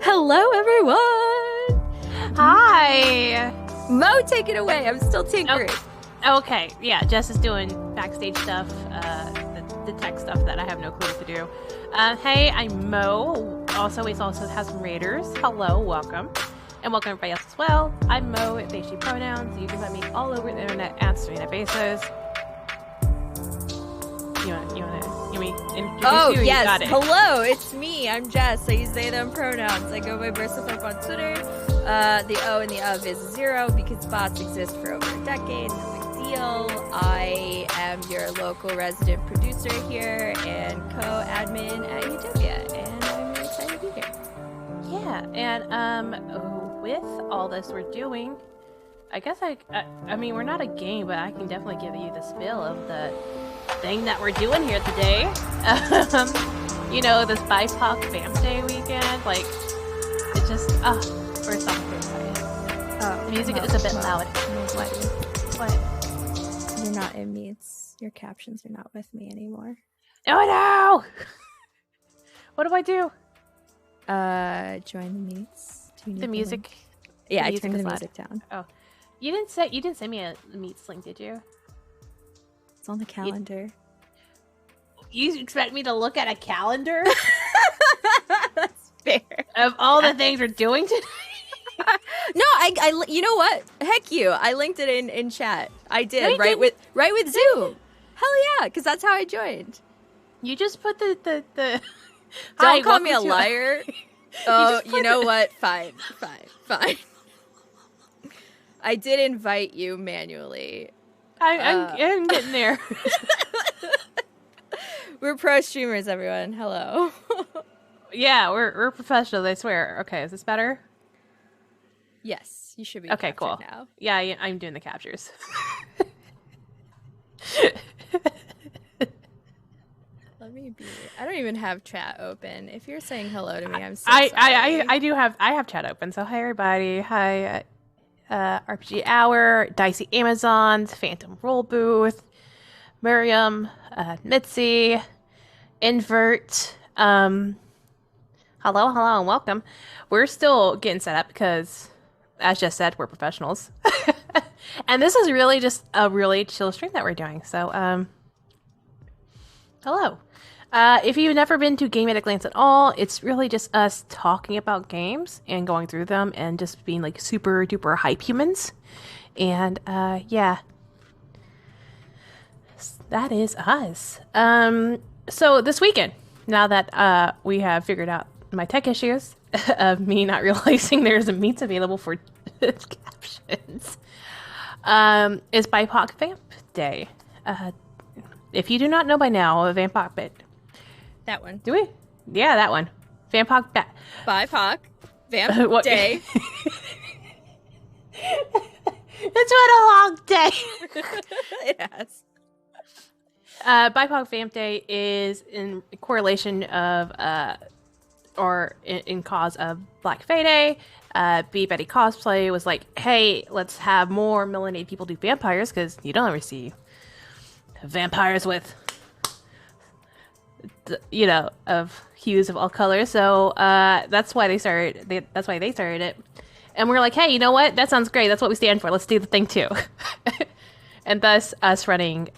Hello, everyone! Hi! Mo, take it away. I'm still tinkering. Okay, yeah, Jess is doing backstage stuff, the tech stuff that I have no clue what to do. Hey, I'm Mo. We also have some raiders. Hello, welcome. And welcome everybody else as well. I'm Mo at they, she pronouns. You can find me all over the internet answering at basis. You want me introduce Oh, you? yes. You got it. Hello, it's me. I'm Jess. I use they, them pronouns. I go by Versafep on Twitter. The O and the of is 0 because bots exist for over a decade. No big deal. I am your local resident producer here and co-admin at Utopia, and I'm really excited to be here. Yeah, and with all this we're doing, I guess I mean we're not a game, but I can definitely give you the spill of the thing that we're doing here today. You know, this BIPOC Vamp Jam weekend, like it just first off, I'm excited. The music is a bit loud. What? You're not in meets. Your captions are not with me anymore. Oh no! What do I do? Join the meets. The music. Yeah, the I turned the loud. music down. Oh, you didn't send me a meets link, did you? It's on the calendar. You expect me to look at a calendar? That's fair. Of all the things we're doing today? No, I you know what? Heck you. I linked it in chat. I did, No, with Zoom. Hell yeah, because that's how I joined. You just put the Don't call me a liar. Oh, you know what? Fine. I did invite you manually. I'm getting there. We're pro streamers, everyone. Hello. Yeah, we're professionals, I swear. Okay, is this better? Yes, you should be. Okay, cool. Now. Yeah, I'm doing the captures. Let me be. I don't even have chat open. If you're saying hello to me, I'm so sorry. I have chat open. So hi everybody. Hi, RPG Hour, Dicey Amazons, Phantom Roll Booth, Miriam, Mitzi, Invert. Hello, and welcome. We're still getting set up because, as Jess said, we're professionals. And this is really just a really chill stream that we're doing. So, hello. If you've never been to Game at a Glance at all, it's really just us talking about games and going through them and just being like super duper hype humans. And, yeah. That is us. So this weekend, now that we have figured out my tech issues of me not realizing there's a meets available for captions, is BIPOC Vamp Day. If you do not know by now, BIPOC That one. Do we? Yeah, that one. BIPOC Vamp Day. It's been a long day. It has. BIPOC Vamp Day is in correlation of, or in cause of Black Friday. B Betty Cosplay was like, hey, let's have more melanated people do vampires because you don't ever see vampires with, you know, of hues of all colors. So that's why they started it. And we're like, hey, you know what? That sounds great. That's what we stand for. Let's do the thing too. And thus us running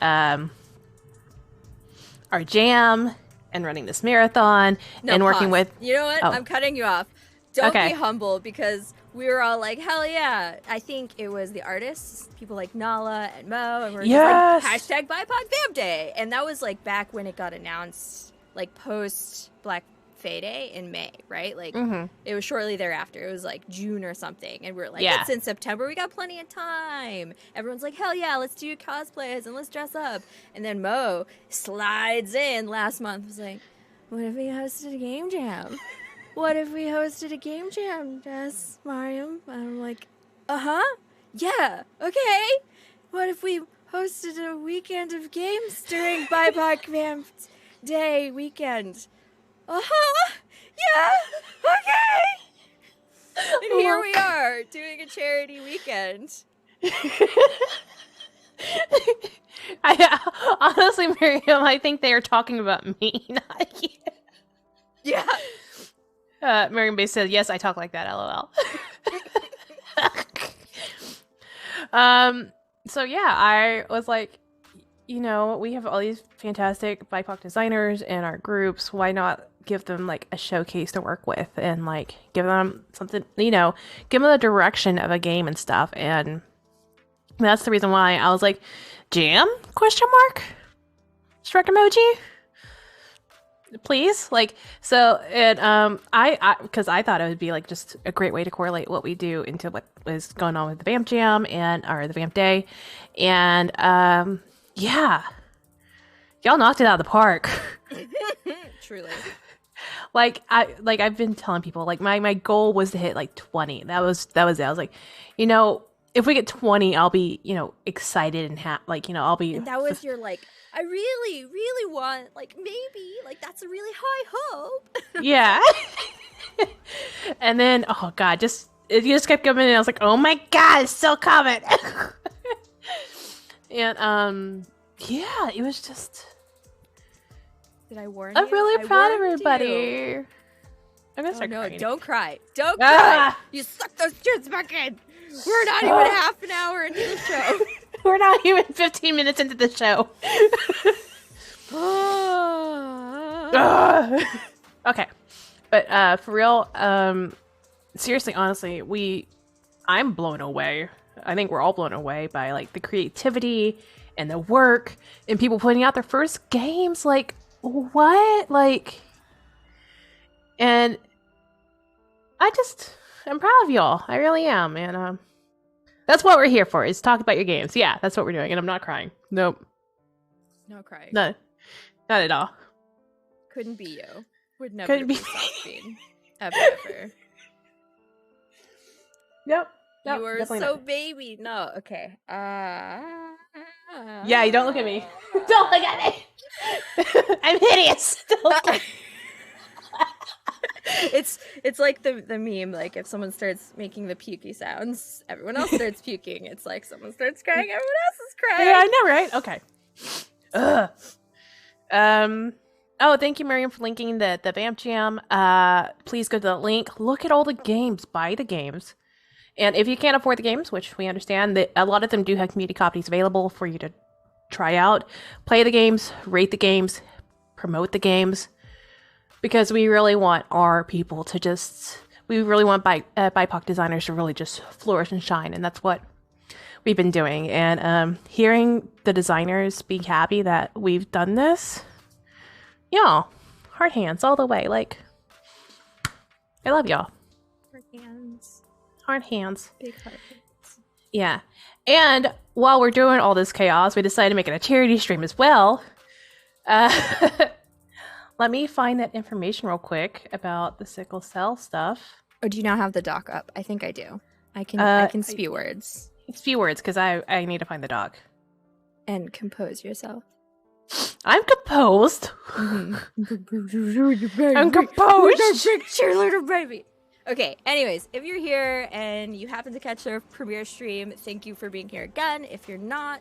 our jam and running this marathon and working with. You know what? Oh. I'm cutting you off. Don't Okay. be humble because we were all like, hell yeah. I think it was the artists, people like Nala and Mo, and we were just like, #BIPOC Vamp Day. And that was like back when it got announced, like post Black Friday in May, right? Like It was shortly thereafter. It was like June or something. And we were like, it's in September. We got plenty of time. Everyone's like, hell yeah, let's do cosplays and let's dress up. And then Mo slides in last month, was like, what if we hosted a game jam? What if we hosted a game jam, Jess, Mariam? And I'm like, yeah, okay. What if we hosted a weekend of games during BIPOC Vamp Day weekend? Yeah, okay. And here we are, doing a charity weekend. Honestly, Miriam, I think they are talking about me, not you. Yeah. Miriam Bay said, yes, I talk like that, lol. So yeah, I was like, you know, we have all these fantastic BIPOC designers in our groups. Why not give them like a showcase to work with and like give them something, you know, give them the direction of a game and stuff. And that's the reason why I was like, jam? Question mark? Shrek emoji? Please, like, so and I because I thought it would be like just a great way to correlate what we do into what was going on with the Vamp Jam or the Vamp Day, and yeah, y'all knocked it out of the park. Truly. I've been telling people, like, my goal was to hit like 20. That was it. I was like, you know, if we get 20, I'll be, you know, excited and like, you know, I'll be. And that was your like, I really, really want, like, maybe, like, that's a really high hope. Yeah. And then, oh God, you just kept coming, and I was like, oh my God, it's still coming. And yeah, it was just. Did I warn you? I'm really proud of everybody. I'm gonna start crying. Don't cry. Don't cry. You suck those tears back in. We're not even half an hour into the show. We're not even 15 minutes into the show. Okay. But for real, seriously, honestly, I'm blown away. I think we're all blown away by like the creativity and the work and people putting out their first games. Like, what? Like, and I'm proud of y'all. I really am. And that's what we're here for, is talk about your games. Yeah, that's what we're doing. And I'm not crying. Nope. No crying. No, not at all. Couldn't be you. Would never be Speed. Ever. Nope. You were so not. baby. No, okay. Yeah, you don't look at me. Don't look at me. I'm hideous. Don't look at me. It's like the meme, like if someone starts making the pukey sounds, everyone else starts puking. It's like someone starts crying, everyone else is crying. Yeah, I know, right? Okay. Oh, thank you, Miriam, for linking the Vamp Jam. Please go to the link. Look at all the games. Buy the games. And if you can't afford the games, which we understand, that a lot of them do have community copies available for you to try out. Play the games, rate the games, promote the games. Because we really want our people to we really want BIPOC designers to really just flourish and shine. And that's what we've been doing. And hearing the designers be happy that we've done this, y'all, hard hands all the way. Like, I love y'all. Hard hands. Hard hands. Big hard hands. Yeah. And while we're doing all this chaos, we decided to make it a charity stream as well. Let me find that information real quick about the sickle cell stuff. Oh, do you now have the doc up? I think I do. I can spew words. Spew words, because I need to find the doc. And compose yourself. I'm composed. Mm-hmm. I'm composed. Big cheerleader baby. Okay, anyways, if you're here and you happen to catch the premiere stream, thank you for being here again. If you're not,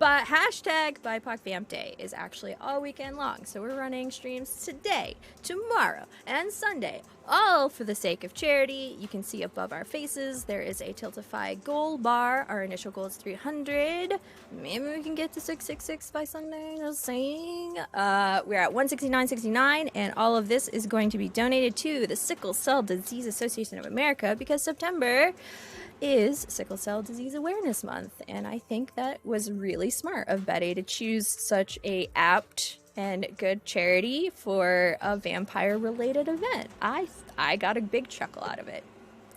but hashtag BIPOC Vamp Day is actually all weekend long. So we're running streams today, tomorrow, and Sunday, all for the sake of charity. You can see above our faces, there is a Tiltify goal bar. Our initial goal is 300. Maybe we can get to 666 by Sunday, just saying. We're at 169.69, and all of this is going to be donated to the Sickle Cell Disease Association of America, because September is Sickle Cell Disease Awareness Month, and I think that was really smart of Betty to choose such a apt and good charity for a vampire-related event. I got a big chuckle out of it.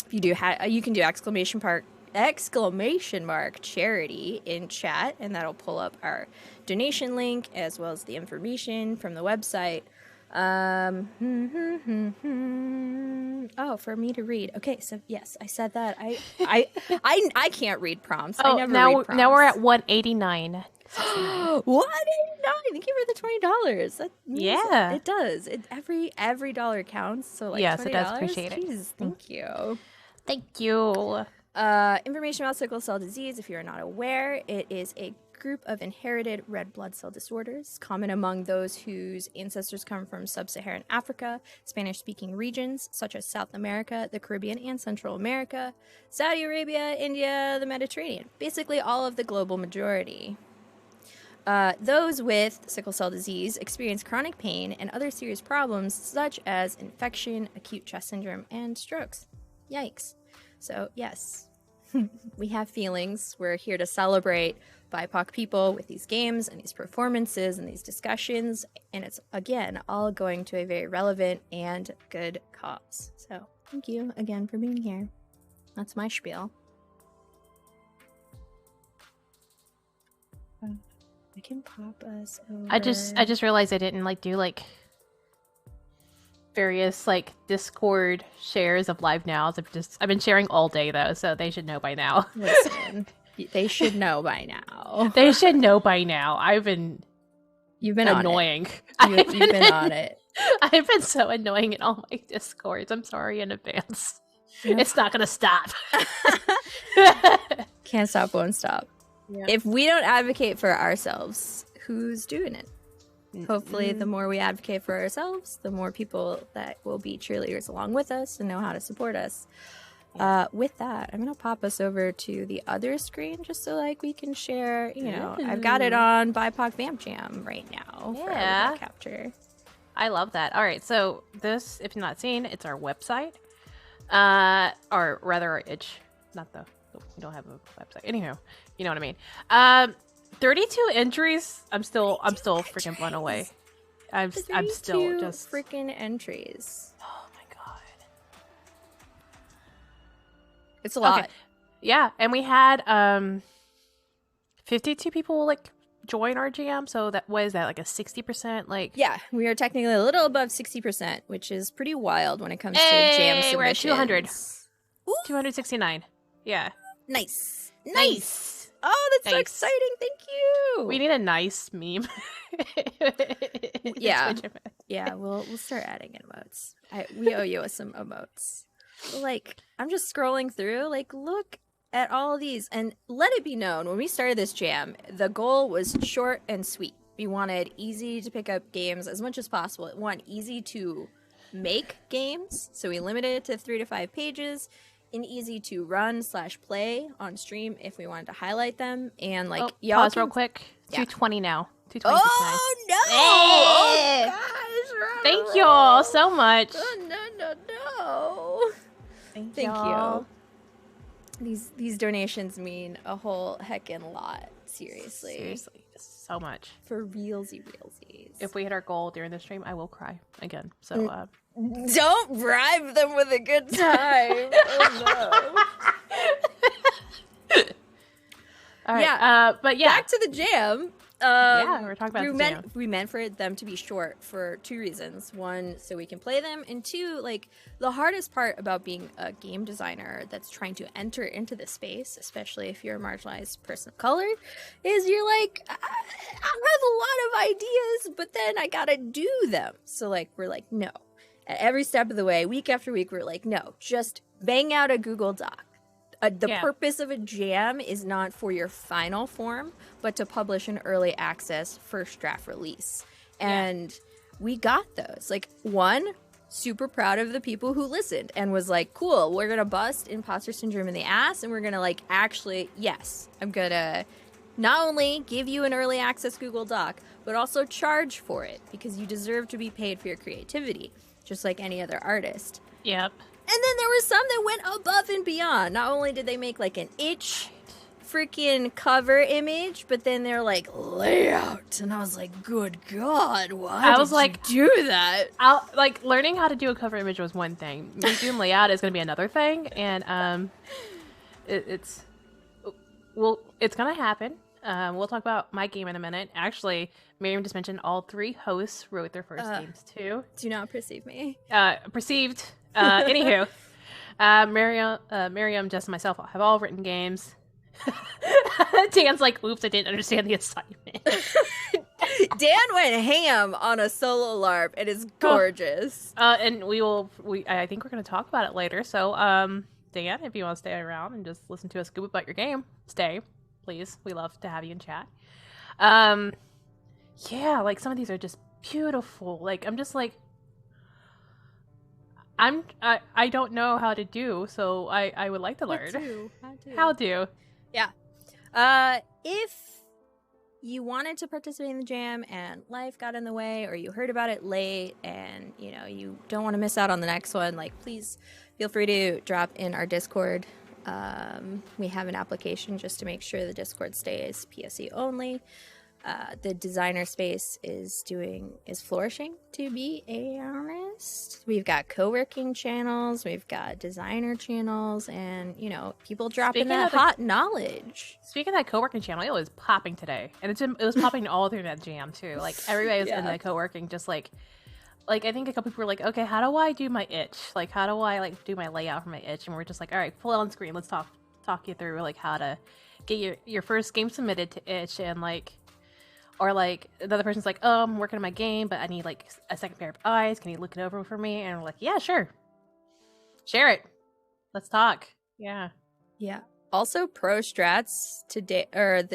If you do, you can do exclamation mark charity in chat, and that'll pull up our donation link as well as the information from the website. Oh, for me to read. Okay, so yes, I said that. I can't read prompts. Oh, I never read prompts. Now we're at 189. 189. Thank you for the $20. That yeah, it does. Every dollar counts. So like, yes, $20. It does. Appreciate it. Jeez, thank you. Thank you. Information about sickle cell disease. If you're not aware, it is a group of inherited red blood cell disorders, common among those whose ancestors come from sub-Saharan Africa, Spanish-speaking regions such as South America, the Caribbean, and Central America, Saudi Arabia, India, the Mediterranean. Basically all of the global majority. Those with sickle cell disease experience chronic pain and other serious problems such as infection, acute chest syndrome, and strokes. Yikes. So, yes, we have feelings. We're here to celebrate BIPOC people with these games and these performances and these discussions. And it's, again, all going to a very relevant and good cause. So, thank you again for being here. That's my spiel. I can pop us over. I just realized I didn't do various Discord shares of live nows. I've been sharing all day though, so they should know by now. Listen, they should know by now. They should know by now. You've been annoying. You've been on it. I've been so annoying in all my Discords. I'm sorry in advance. Yep. It's not gonna stop. Can't stop, won't stop. Yeah. If we don't advocate for ourselves, who's doing it? Hopefully, the more we advocate for ourselves, the more people that will be cheerleaders along with us and know how to support us. With that, I'm going to pop us over to the other screen just so we can share, I've got it on BIPOC Vamp Jam right now for our capture. I love that. All right, so this, if you're not seen, it's our website. Or rather our itch, we don't have a website. Anyhow, you know what I mean. 32 entries. I'm still freaking blown away. I'm still just freaking entries. Oh my god, it's a lot. Okay. Yeah, and we had 52 people join our jam. So that was that a 60%. Yeah, we are technically a little above 60%, which is pretty wild when it comes to jam submissions. We're at 200. Ooh. 269. Yeah. Nice. Oh, that's nice. So exciting. Thank you. We need a nice meme. Yeah. Yeah, we'll start adding emotes. We owe you some emotes. I'm just scrolling through, look at all of these. And let it be known, when we started this jam, the goal was short and sweet. We wanted easy to pick up games as much as possible. We want easy to make games. So we limited it to 3 to 5 pages. And easy to run/play on stream if we wanted to highlight them. And y'all pause real quick. 220 now. 220. Oh no! Hey! Oh gosh! Thank y'all so much. Oh, no! Thank you. These donations mean a whole heckin' lot. Seriously, so much for realsies. If we hit our goal during the stream, I will cry again. So. Don't bribe them with a good time. Oh no. All right. But yeah. Back to the jam. We're talking about the jam. We meant for them to be short for 2 reasons. 1, so we can play them. And 2, the hardest part about being a game designer that's trying to enter into this space, especially if you're a marginalized person of color, is you're I have a lot of ideas, but then I gotta do them. So we're no. At every step of the way, week after week, we're no, just bang out a Google Doc. The purpose of a jam is not for your final form, but to publish an early access first draft release. And we got those. 1, super proud of the people who listened and was cool, we're going to bust imposter syndrome in the ass, and we're going to actually, yes, I'm going to not only give you an early access Google Doc, but also charge for it because you deserve to be paid for your creativity, just like any other artist. Yep. And then there were some that went above and beyond. Not only did they make an itch freaking cover image, but then they're layout. And I was good God, why did you do that? Learning how to do a cover image was one thing. Doing layout is going to be another thing. And it's going to happen. We'll talk about my game in a minute. Actually, Miriam just mentioned all 3 hosts wrote their first games too. Do not perceive me. Perceived. Anywho, Miriam, Jess, and myself have all written games. Dan's oops, I didn't understand the assignment. Dan went ham on a solo LARP. It is gorgeous. And I think we're going to talk about it later. So, Dan, if you want to stay around and just listen to us scoop about your game, stay. please. We love to have you in chat. Yeah, like some of these are just beautiful. Like I'm just like I don't know how to do, so I would like to learn. How to. Yeah. If you wanted to participate in the jam and life got in the way, or you heard about it late and you don't want to miss out on the next one, like please feel free to drop in our Discord. We have an application just to make sure the Discord stays PSE only. The designer space is flourishing, to be honest. We've got co-working channels, we've got designer channels, and people dropping that hot knowledge. Speaking of that co-working channel, it was popping today, and it was popping all through that jam too. Like everybody was in the co-working, just like I think a couple people were like, okay, how do I do my itch? Like how do I like do my layout for my itch? And we're just like, all right, pull it on screen. Let's talk you through like how to get your first game submitted to itch, and like. Or like the other person's like, oh, I'm working on my game, but I need like a second pair of eyes. Can you look it over for me? And we're like, yeah, sure. Share it. Let's talk. Yeah. Yeah. Also, pro strats today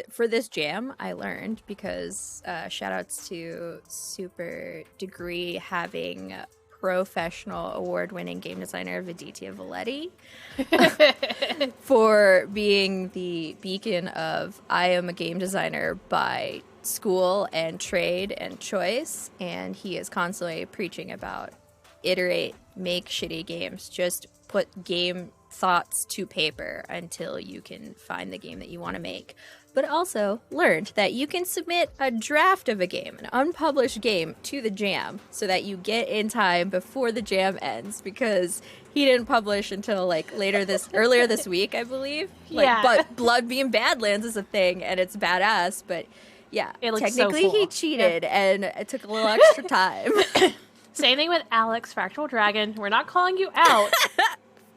for this jam, I learned because shout outs to Super Degree having professional award-winning game designer Viditya Valetti for being the beacon of I am a game designer by school and trade and choice, and he is constantly preaching about iterate, make shitty games, just put game thoughts to paper until you can find the game that you want to make. But also learned that you can submit a draft of a game, an unpublished game, to the jam so that you get in time before the jam ends, because he didn't publish until like earlier this week, I believe. But Blood Beam Badlands is a thing and it's badass, but yeah, technically so cool. He cheated and it took a little extra time. Same thing with Alex Fractal Dragon. We're not calling you out.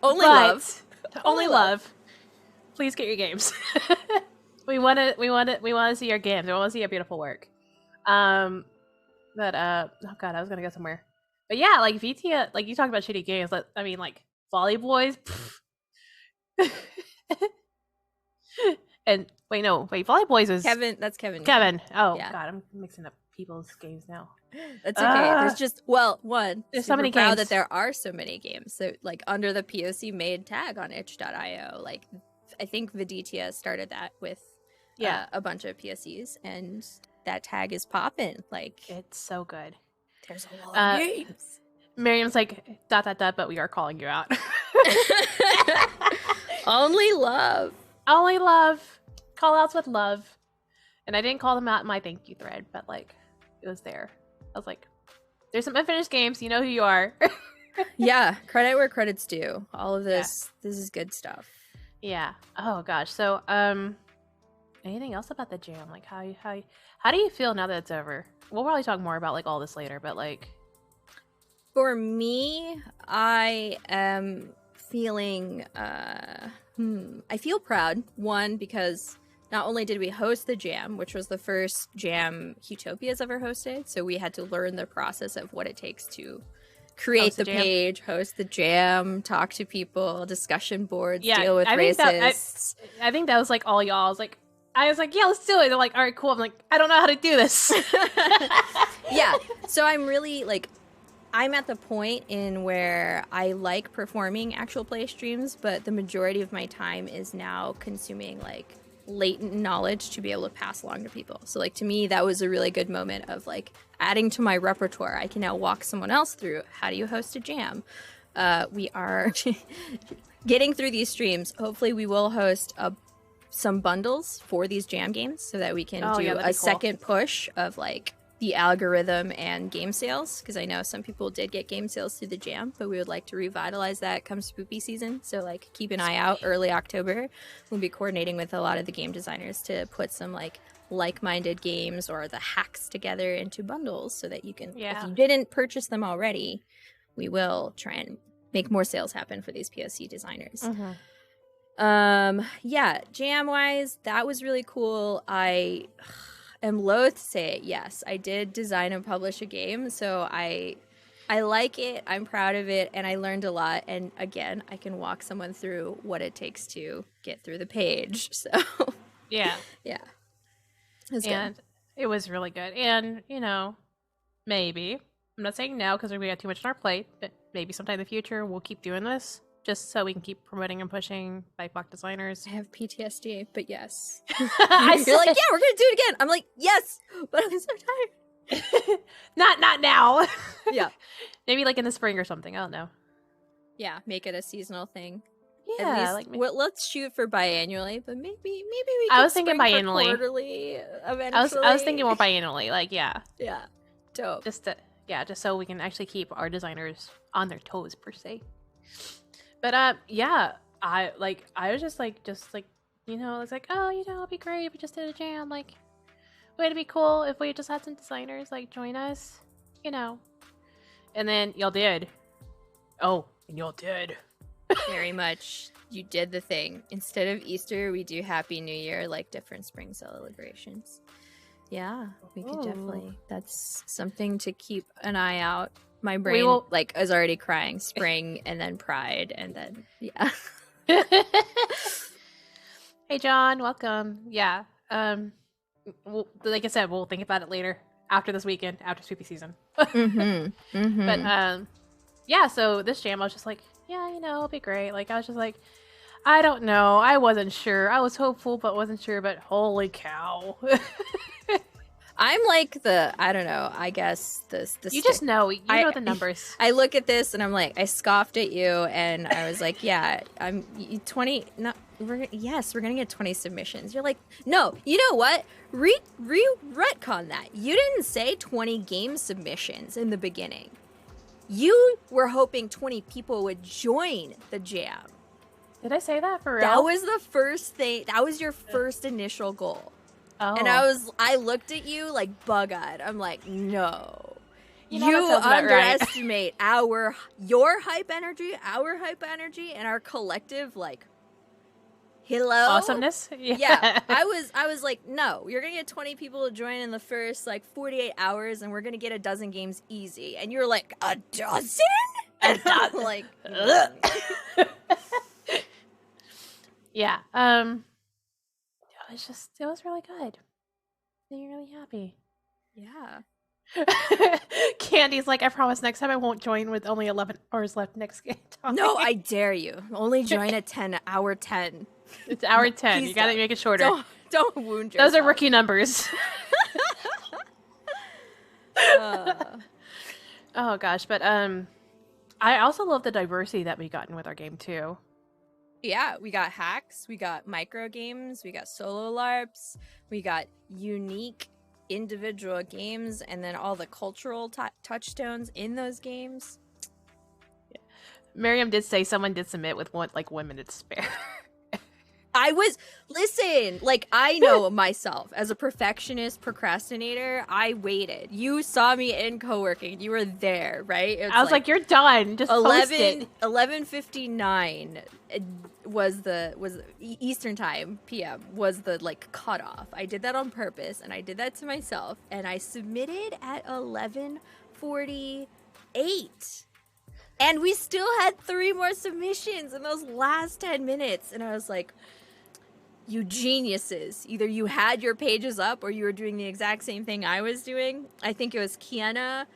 Only love. Only love. Please get your games. We want to see your games. We want to see your beautiful work. Oh god, I was gonna go somewhere. But yeah, like VT, like you talked about shitty games. I mean, like Volley Boys. And Volley Boys was Kevin. That's Kevin. Kevin. Oh god, I'm mixing up people's games now. That's okay. There's just there's so many proud games that there are so many games. So like under the POC made tag on itch.io, like I think Viditya started that with a bunch of PSCs, and that tag is popping. Like it's so good. There's a lot of games. Miriam's like ... but we are calling you out. Only love. Only love. Call outs with love. And I didn't call them out in my thank you thread, but like it was there. I was like, there's some unfinished games, you know who you are. Yeah, credit where credit's due. All of this is good stuff. Yeah. Oh gosh. So anything else about the jam? Like how do you feel now that it's over? We'll probably talk more about like all this later, but like for me, I am feeling I feel proud. One, because not only did we host the jam, which was the first jam Utopia's ever hosted, so we had to learn the process of what it takes to create the page, host the jam, talk to people, discussion boards, deal with racists. I think that was like all y'all. I was like, yeah, let's do it. They're like, all right, cool. I'm like, I don't know how to do this. Yeah. So I'm really like, I'm at the point in where I like performing actual play streams, but the majority of my time is now consuming like latent knowledge to be able to pass along to people. So like to me, that was a really good moment of like adding to my repertoire. I can now walk someone else through how do you host a jam. We are getting through these streams. Hopefully we will host some bundles for these jam games so that we can do a second push of like the algorithm and game sales, because I know some people did get game sales through the jam, but we would like to revitalize that come spoopy season. So like keep an eye out. Early October we'll be coordinating with a lot of the game designers to put some like-minded games or the hacks together into bundles so that you can, if you didn't purchase them already, we will try and make more sales happen for these POC designers. Jam wise, that was really cool. I am loath to say it. Yes, I did design and publish a game, so I like it. I'm proud of it, and I learned a lot. And again, I can walk someone through what it takes to get through the page. So Yeah. Yeah. It was and good. it was really good. And, maybe. I'm not saying no because we got too much on our plate, but maybe sometime in the future we'll keep doing this just so we can keep promoting and pushing BIPOC designers. I have PTSD, but yes. You're like, yeah, we're going to do it again. I'm like, yes, but I'm so tired. Not now. Yeah. Maybe like in the spring or something. I don't know. Yeah, make it a seasonal thing. Yeah, At least, let's shoot for biannually, but maybe we. I was thinking biannually. Quarterly, eventually. I was thinking more biannually. Like, yeah, dope. Just so we can actually keep our designers on their toes per se. But yeah, I was just like, it's like, oh, it'd be great if we just did a jam. Like, would it be cool if we just had some designers like join us, And then y'all did. Oh, and y'all did. Very much. You did the thing. Instead of Easter, we do Happy New Year, like different spring celebrations. Yeah, we could definitely. That's something to keep an eye out. My brain is already crying. Spring and then Pride and then Hey John, welcome. Yeah. Like I said, we'll think about it later after this weekend, after spooky season. But yeah, so this jam I was just like, yeah, it'll be great. Like I was just like, I don't know. I wasn't sure. I was hopeful but wasn't sure, but holy cow. I'm like I don't know, I guess you just know. You know the numbers. I look at this and I'm like, I scoffed at you and I was like, yeah, I'm 20, no, we're gonna get 20 submissions. You're like, no, you know what? Retcon that. You didn't say 20 game submissions in the beginning. You were hoping 20 people would join the jam. Did I say that for real? That was the first thing. That was your first initial goal. Oh. And I looked at you like bug-eyed. I'm like, no. You underestimate right. your hype energy, our hype energy, and our collective, like, hello? Awesomeness? Yeah. I was like, no, you're going to get 20 people to join in the first, 48 hours, and we're going to get a dozen games easy. And you're like, a dozen? And I'm like, yeah. It was really good. You're really happy. Yeah. Candy's like, I promise next time I won't join with only 11 hours left next game. No, I dare you. Only join at hour 10. It's hour 10. You gotta make it shorter. Don't wound yourself. Those are rookie numbers. Oh gosh, but I also love the diversity that we've gotten with our game too. Yeah, we got hacks, we got micro games, we got solo LARPs, we got unique individual games, and then all the cultural touchstones in those games. Yeah. Miriam did say someone did submit with 1 minute to spare. Listen, I know myself as a perfectionist procrastinator. I waited. You saw me in co-working. You were there, right? I was like, you're done. Just 11:59 was Eastern time PM was the cutoff. I did that on purpose, and I did that to myself. And I submitted at 11:48. And we still had 3 more submissions in those last 10 minutes. And I was like, you geniuses. Either you had your pages up or you were doing the exact same thing I was doing. I think it was Kiana,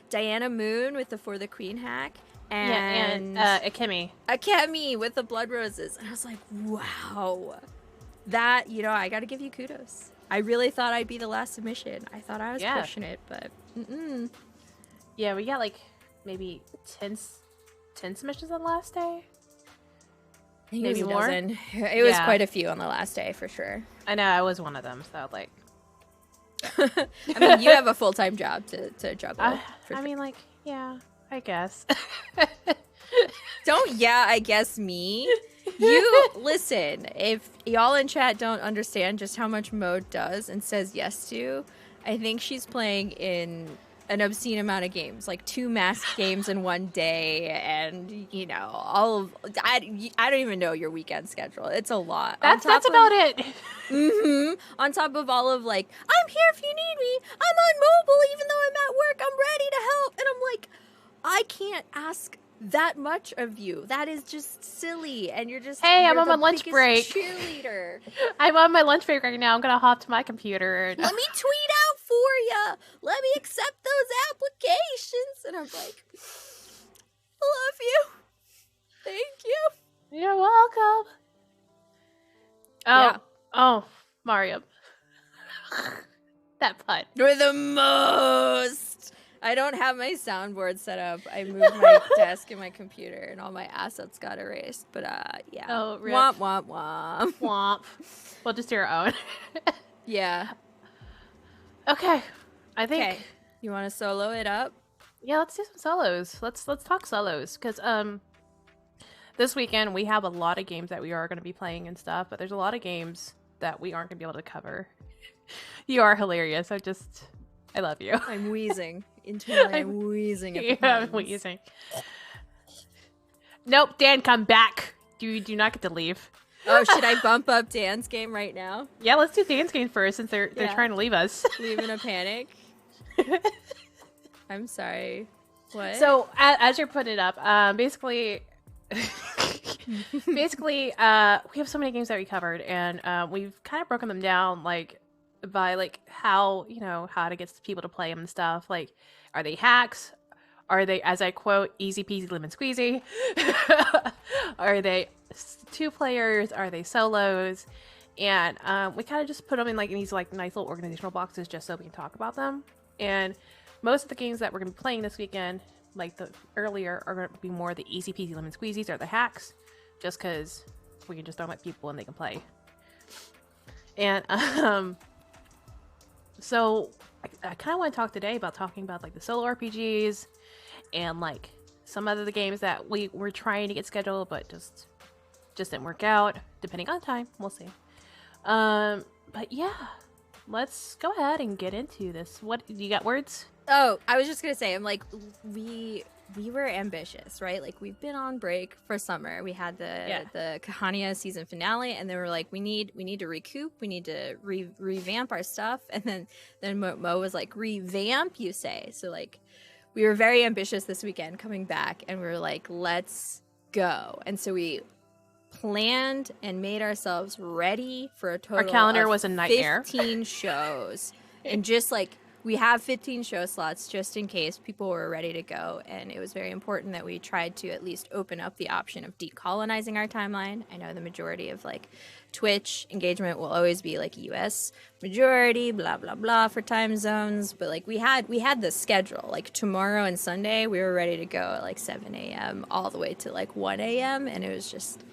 Diana Moon with the For the Queen hack. And Akemi with the Blood Roses. And I was like, wow. That, I got to give you kudos. I really thought I'd be the last submission. I thought I was pushing it, but Yeah, we got maybe 10 submissions on the last day. I think maybe more. It was quite a few on the last day for sure. I know, I was one of them, so I mean, you have a full-time job to juggle. Yeah, I guess. Don't I guess me. You listen, if y'all in chat don't understand just how much Mode does and says yes to, I think she's playing in an obscene amount of games, 2 masked games in one day, and all of I don't even know your weekend schedule. It's a lot. That's about it. On top of all of I'm here if you need me. I'm on mobile even though I'm at work. I'm ready to help, and I'm like, I can't ask that much of you. That is just silly, and you're I'm on my lunch break. Cheerleader. I'm on my lunch break right now. I'm gonna hop to my computer. And... Let me tweet out for you. Let me accept those applications. And I'm like, I love you. Thank you. You're welcome. Oh, Mario. That pun. You're the most. I don't have my soundboard set up. I moved my desk and my computer, and all my assets got erased. But yeah. Oh, rip. Womp womp womp. Womp. Well, just your own. Yeah. Okay. I think. Okay. You want to solo it up? Yeah, let's do some solos. Let's talk solos, because this weekend we have a lot of games that we are going to be playing and stuff, but there's a lot of games that we aren't going to be able to cover. You are hilarious. I love you. I'm wheezing. Internally, I'm wheezing. I'm wheezing. Nope, Dan, come back. You do not get to leave. Oh, should I bump up Dan's game right now? Yeah, let's do Dan's game first, since they're trying to leave us. Leave in a panic. I'm sorry. What? So, as you're putting it up, basically, we have so many games that we covered, and we've kind of broken them down, like, by, like, how to get people to play them and stuff. Like, are they hacks? Are they, as I quote, easy peasy lemon squeezy? Are they 2 players? Are they solos? And we kind of just put them in, like, in these, like, nice little organizational boxes just so we can talk about them. And most of the games that we're going to be playing this weekend, like the earlier, are going to be more the easy peasy lemon squeezies or the hacks, just because we can just throw them at people and they can play. And so I kind of want to talk today about like the solo RPGs and like some other the games that we were trying to get scheduled but just didn't work out, depending on time. We'll see. But yeah, let's go ahead and get into this. What, you got words? Oh, I was just gonna say, I'm like, we were ambitious, right? Like, we've been on break for summer. We had the Kahania season finale, and then we're like, we need to recoup. We need to revamp our stuff. And then Mo was like, revamp, you say? So like, we were very ambitious this weekend coming back, and we were like, let's go. And so we planned and made ourselves ready for a total. Our calendar of was a nightmare. 15 shows, and just like. We have 15 show slots just in case people were ready to go, and it was very important that we tried to at least open up the option of decolonizing our timeline. I know the majority of like Twitch engagement will always be like US majority, blah blah blah for time zones, but like we had the schedule. Like tomorrow and Sunday, we were ready to go at like 7 a.m. all the way to like 1 a.m. and it was just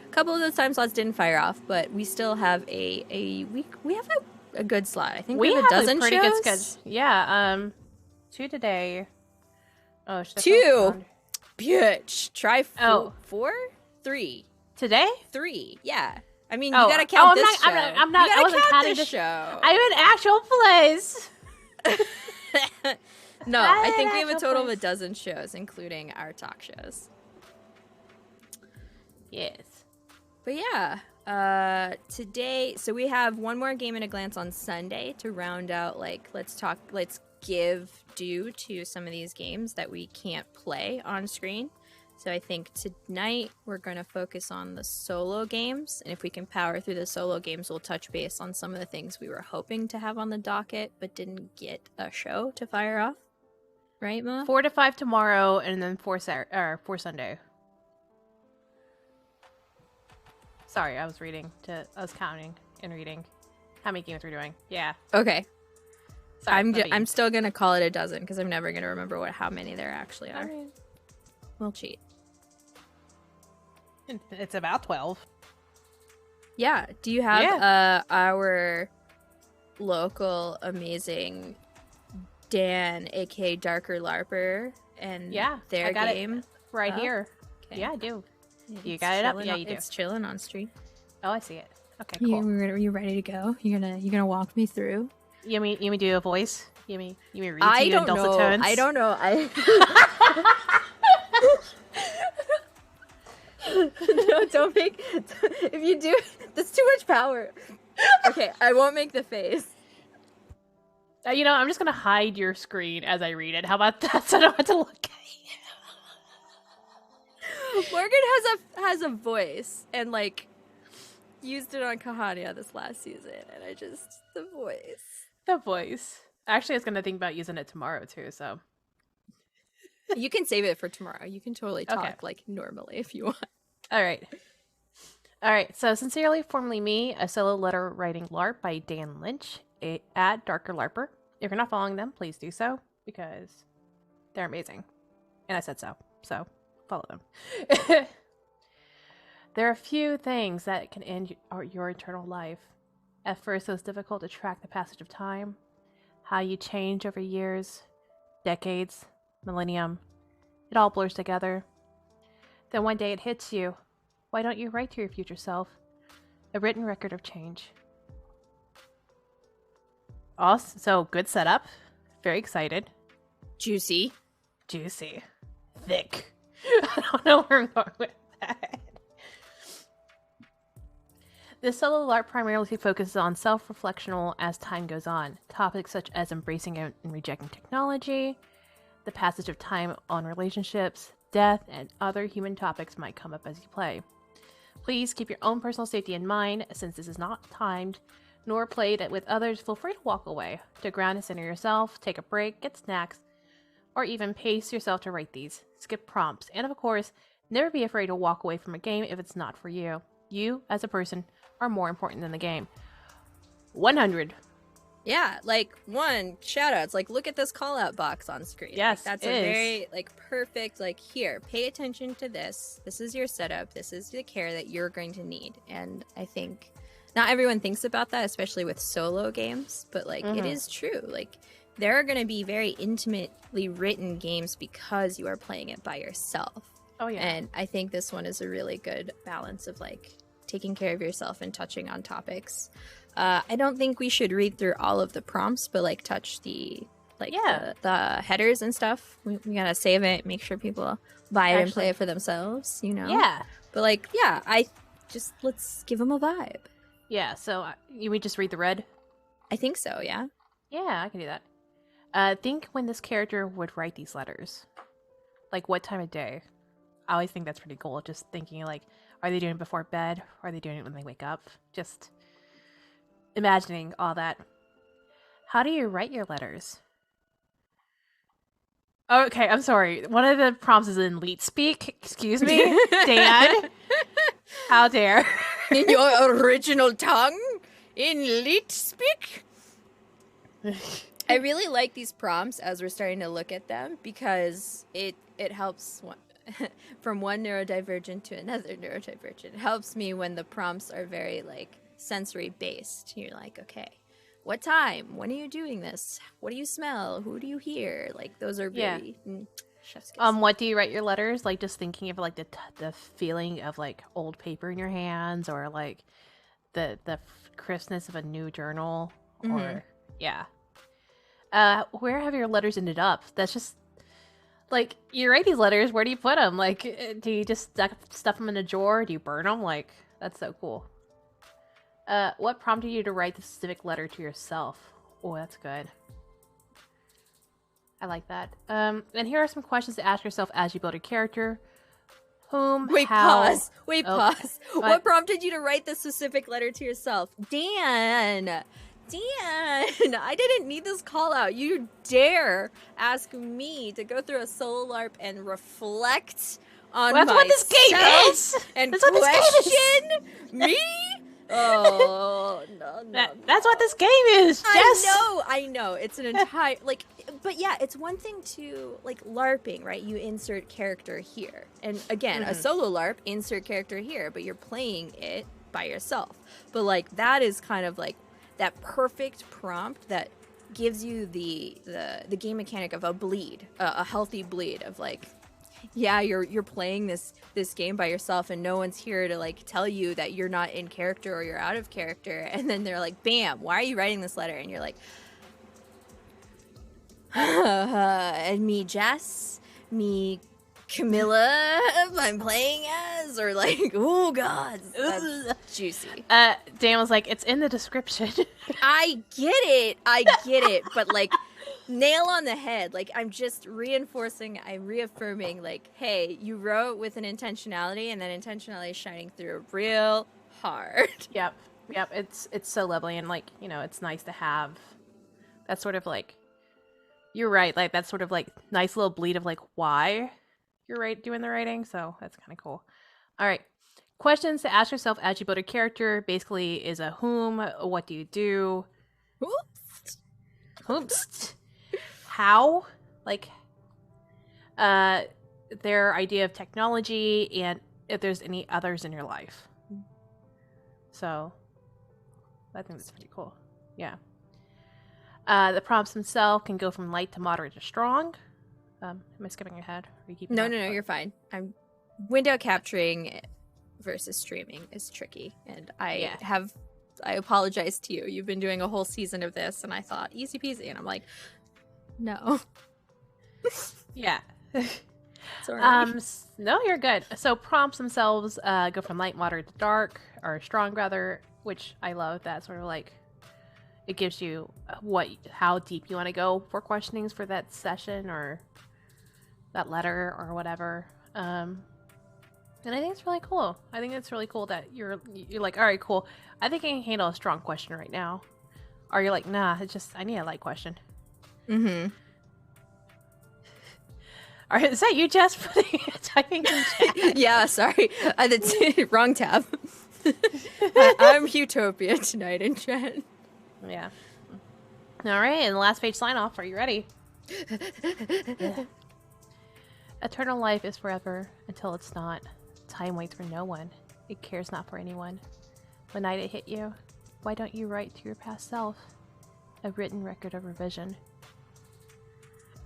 a couple of those time slots didn't fire off, but we still have we have a good slot. I think we have a dozen pretty shows. Good schedule. Yeah, 2 today. Oh, 2. Bitch. Try 4? 3. Today? 3. Yeah. I mean, you gotta count this show. I'm not. I wasn't counting this show. I'm in actual plays. No, I think we have a total of a dozen shows, including our talk shows. Yes. But yeah. Today, so we have one more game at a glance on Sunday to round out, like, let's give due to some of these games that we can't play on screen. So I think tonight we're going to focus on the solo games, and if we can power through the solo games, we'll touch base on some of the things we were hoping to have on the docket but didn't get a show to fire off. Right, Ma? 4 to 5 tomorrow, and then 4 Sunday. Sorry, I was counting and reading how many games we're doing. Yeah. Okay. Sorry, I'm still gonna call it a dozen because I'm never gonna remember how many there actually are. Right. We'll cheat. It's about 12. Yeah. Do you have our local amazing Dan, aka Darker Larper, and their game right here? Okay. Yeah, I do. You got it up? Yeah, you do. It's chilling on stream. Oh, I see it. Okay, cool. Are you ready to go? You're gonna walk me through? You mean do a voice? You mean read to you in dulcet tones? I don't know. No, don't make. If you do, that's too much power. Okay, I won't make the face. I'm just gonna hide your screen as I read it. How about that? So I don't have to look at Morgan has a voice, and like used it on Kahania this last season, and the voice. Actually, I was gonna think about using it tomorrow too. So you can save it for tomorrow. You can totally talk like normally if you want. All right. So sincerely, formerly me, a solo letter writing LARP by Dan Lynch at Darker LARPer. If you're not following them, please do so because they're amazing, and I said so. So follow them. There are a few things that can end your eternal life. At first, it was difficult to track the passage of time, how you change over years, decades, millennium. It all blurs together. Then one day it hits you. Why don't you write to your future self? A written record of change. Awesome. So, good setup. Very excited. Juicy. Thick. I don't know where I'm going with that. This solo LARP primarily focuses on self-reflectional as time goes on. Topics such as embracing and rejecting technology, the passage of time on relationships, death, and other human topics might come up as you play. Please keep your own personal safety in mind, since this is not timed nor played with others. Feel free to walk away, to ground and center yourself, take a break, get snacks, or even pace yourself to write these. Skip prompts, and of course, never be afraid to walk away from a game if it's not for you. You, as a person, are more important than the game. 100. Yeah, like, shout outs. Like, look at this call out box on screen. Yes, like, that's a very, like, perfect, like, here, pay attention to this. This is your setup. This is the care that you're going to need. And I think not everyone thinks about that, especially with solo games, but, like, it is true. Like, there are going to be very intimately written games because you are playing it by yourself. Oh, yeah. And I think this one is a really good balance of, like, taking care of yourself and touching on topics. I don't think we should read through all of the prompts, but like touch the headers and stuff. We gotta save it, make sure people buy it and play it for themselves, you know? Yeah. But like, let's give them a vibe. Yeah, so we just read the red? I think so, yeah. Yeah, I can do that. Think when this character would write these letters. Like, what time of day? I always think that's pretty cool. Just thinking, like, are they doing it before bed? Or are they doing it when they wake up? Just imagining all that. How do you write your letters? Okay, I'm sorry. One of the prompts is in leet speak. Excuse me, Dan. How dare? In your original tongue? In leet speak? I really like these prompts as we're starting to look at them because it helps from one neurodivergent to another neurodivergent. It helps me when the prompts are very like sensory based. You're like, okay, what time? When are you doing this? What do you smell? Who do you hear? Like those are very chef's kiss. What do you write your letters? Like just thinking of like the feeling of like old paper in your hands, or like the crispness of a new journal, or where have your letters ended up? That's just like, you write these letters, where do you put them? Like, do you just stuff them in a drawer? Do you burn them? Like, that's so cool. What prompted you to write the specific letter to yourself? Oh, that's good. I like that. And here are some questions to ask yourself as you build a character. Whom, pause. What prompted you to write the specific letter to yourself? Dan, I didn't need this call out. You dare ask me to go through a solo LARP and reflect on that's what this game is. And that's what question this game is. Me? Oh, no. That's what this game is, Jess. I know. It's an entire, like, but yeah, it's one thing to, like, LARPing, right? You insert character here. And again, a solo LARP, insert character here, but you're playing it by yourself. But, like, that is kind of, like, that perfect prompt that gives you the game mechanic of a bleed, a healthy bleed of, like, yeah, you're playing this game by yourself and no one's here to like tell you that you're not in character or you're out of character, and then they're like, bam, why are you writing this letter? And you're like, and me Jess, me Camilla, I'm playing as, or like, oh god, that's juicy. Dan was like, it's in the description. I get it, but like, nail on the head. Like, I'm just I'm reaffirming, like, hey, you wrote with an intentionality, and that intentionality is shining through real hard. Yep. It's so lovely, and like, you know, it's nice to have that sort of like, you're right, like that sort of like nice little bleed of like why you're doing the writing. So that's kind of cool. All right. Questions to ask yourself as you build a character basically is a whom, what do you do? Oops. How? Like, their idea of technology, and if there's any others in your life. So, I think that's pretty cool. Yeah. The prompts themselves can go from light to moderate to strong. Am I skipping ahead? Are you keeping No, you're fine. I'm window capturing versus streaming is tricky, and I apologize to you. You've been doing a whole season of this, and I thought easy peasy, and I'm like, no. Yeah. Sorry. No, you're good. So prompts themselves go from light, moderate to dark, or strong rather, which I love. That sort of like, it gives you how deep you want to go for questionings for that session or that letter or whatever. And I think it's really cool. I think it's really cool that you're like, all right, cool. I think I can handle a strong question right now. Or you're like, nah, I need a light question. Mm-hmm. All right, is that you, Jess, typing in chat? Yeah, sorry. Wrong tab. I'm Utopia tonight in chat. Yeah. All right, and the last page sign off. Are you ready? Eternal life is forever until it's not. Time waits for no one. It cares not for anyone. When night it hit you, why don't you write to your past self? A written record of revision.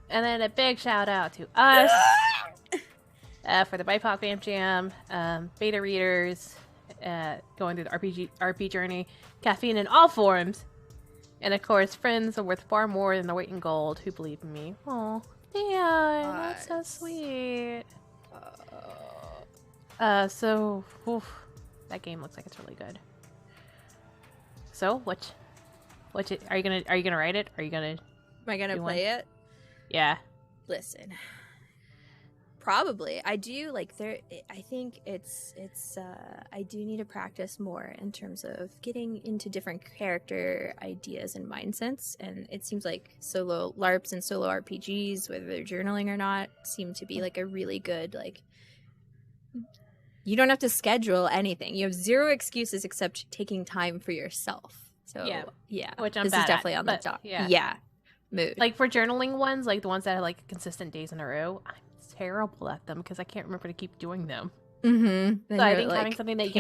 And then a big shout out to us for the BIPOC Vamp Jam, beta readers, going through the RP journey, caffeine in all forms, and of course, friends are worth far more than their weight in gold who believe in me. Oh, damn, that's so sweet. That game looks like it's really good. So, are you gonna write it? Are you gonna? Am I gonna play it? Yeah. Listen. Probably. I do like I think it's I do need to practice more in terms of getting into different character ideas and mindsets, and it seems like solo LARPs and solo RPGs, whether they're journaling or not, seem to be like a really good, like, you don't have to schedule anything. You have zero excuses except taking time for yourself. So yeah. Which this is definitely on the top. Yeah. Mood. Like for journaling ones, like the ones that are like consistent days in a row, I'm terrible at them because I can't remember to keep doing them. Mm-hmm. So I think having something that you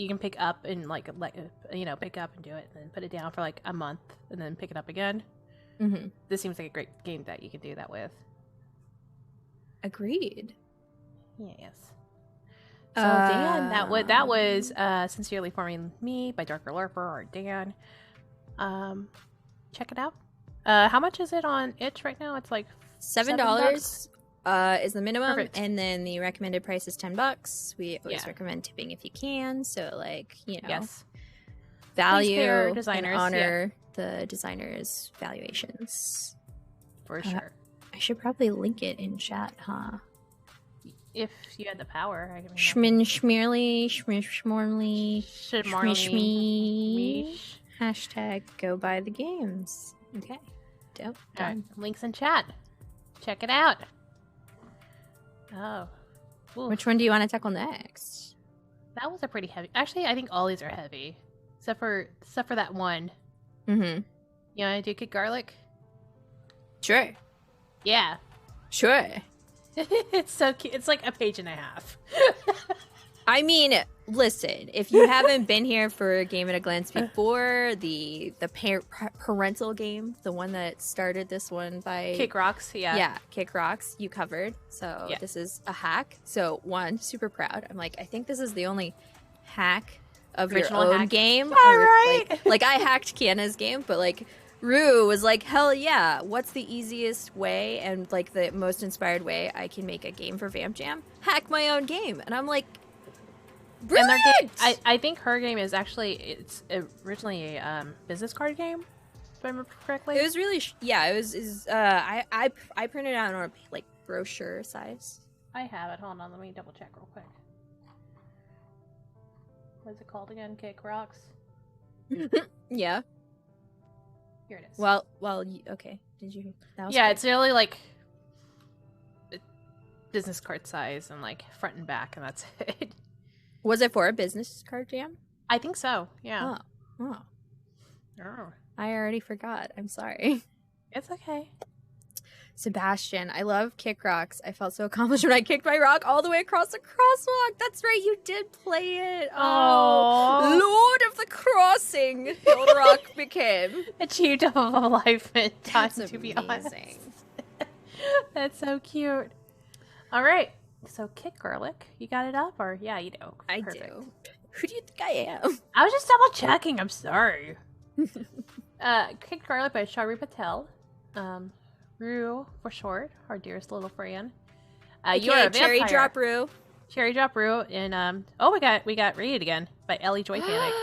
can pick up and pick up and do it, and then put it down for like a month, and then pick it up again. Mm-hmm. This seems like a great game that you can do that with. Agreed. Yes. So Dan, that was Sincerely Forming Me by Darker Lurper or Dan. Check it out. How much is it on itch right now? It's like $7 is the minimum. Perfect. And then the recommended price is $10. We always recommend tipping if you can. So, like, value and honor the designers' valuations. For sure. I should probably link it in chat, huh? If you had the power, I can. Schmirly, schmorly, schmishme. Hashtag go buy the games. Okay. Dope. Done. Right. Links in chat. Check it out. Oh. Ooh. Which one do you want to tackle next? That was a pretty heavy. Actually, I think all these are heavy. Except for that one. Mm-hmm. You want to do Kick Garlic? Sure. Yeah. Sure. It's so cute. It's like a page and a half. I mean, listen, if you haven't been here for a game at a glance before, the parental game, the one that started this one by Kick Rocks, yeah, Kick Rocks, you covered. So this is a hack. So super proud. I'm like, I think this is the only hack of original your own hack game. All right. Like I hacked Kiana's game, but like Rue was like, hell yeah, what's the easiest way and like the most inspired way I can make a game for Vamp Jam? Hack my own game. And I'm like, brilliant! And their game, I think her game is actually, it's originally a business card game. If I remember correctly. It was really, it was. I printed it out on a like brochure size. I have it. Hold on, let me double check real quick. What's it called again? Kick Rocks. Yeah. Here it is. Well. Okay. Did you? That was yeah, great. it's really like business card size and like front and back, and that's it. Was it for a business card jam? I think so. Yeah. Oh. Oh. I already forgot. I'm sorry. It's okay. Sebastian, I love kick rocks. I felt so accomplished when I kicked my rock all the way across the crosswalk. That's right, you did play it. Oh, Lord of the Crossing, the old rock became. Achieved a life in time, That's to be amazing. honest. That's so cute. All right, so kick garlic. You got it up, or yeah, you do. I do. Who do you think I am? I was just double checking. I'm sorry. Kick garlic by Shari Patel. Rue for short, our dearest little friend. You are a Cherry Drop Rue. Cherry Drop Rue, and we got Read Again by Ellie Joy Panic.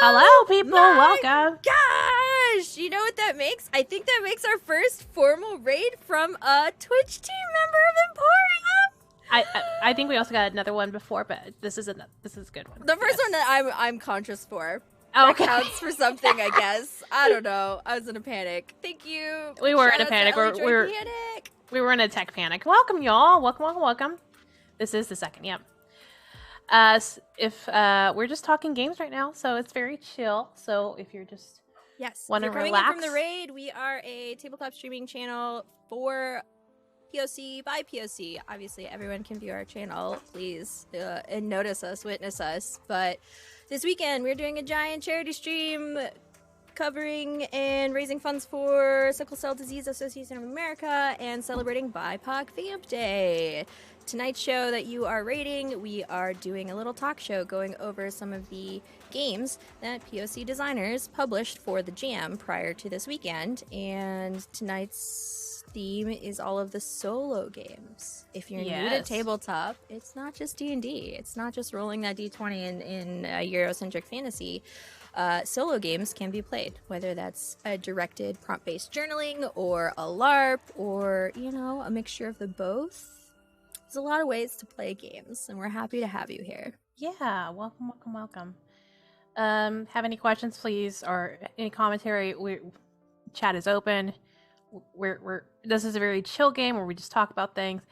Hello, people, welcome. Gosh, you know what that makes? I think that makes our first formal raid from a Twitch team member of Emporium. I think we also got another one before, but this is a good one. The first one that I'm conscious for. Oh, okay. That counts for something, I guess. I don't know. I was in a panic. Thank you. We were in a panic. We were in a tech panic. Welcome, y'all. Welcome. This is the second. Yep. If we're just talking games right now, so it's very chill. So if you're just want to relax, coming in from the raid, we are a tabletop streaming channel for POC by POC. Obviously, everyone can view our channel. Please and notice us, witness us, but. This weekend, we're doing a giant charity stream covering and raising funds for Sickle Cell Disease Association of America and celebrating BIPOC Vamp Day. Tonight's show that you are rating, we are doing a little talk show going over some of the games that POC designers published for the jam prior to this weekend. And tonight's theme is all of the solo games. If you're new to tabletop, it's not just D&D. It's not just rolling that D20 in Eurocentric fantasy. Solo games can be played, whether that's a directed prompt-based journaling or a LARP or, a mixture of the both. There's a lot of ways to play games, and we're happy to have you here. Yeah, welcome. Have any questions, please, or any commentary? Chat is open. This is a very chill game where we just talk about things.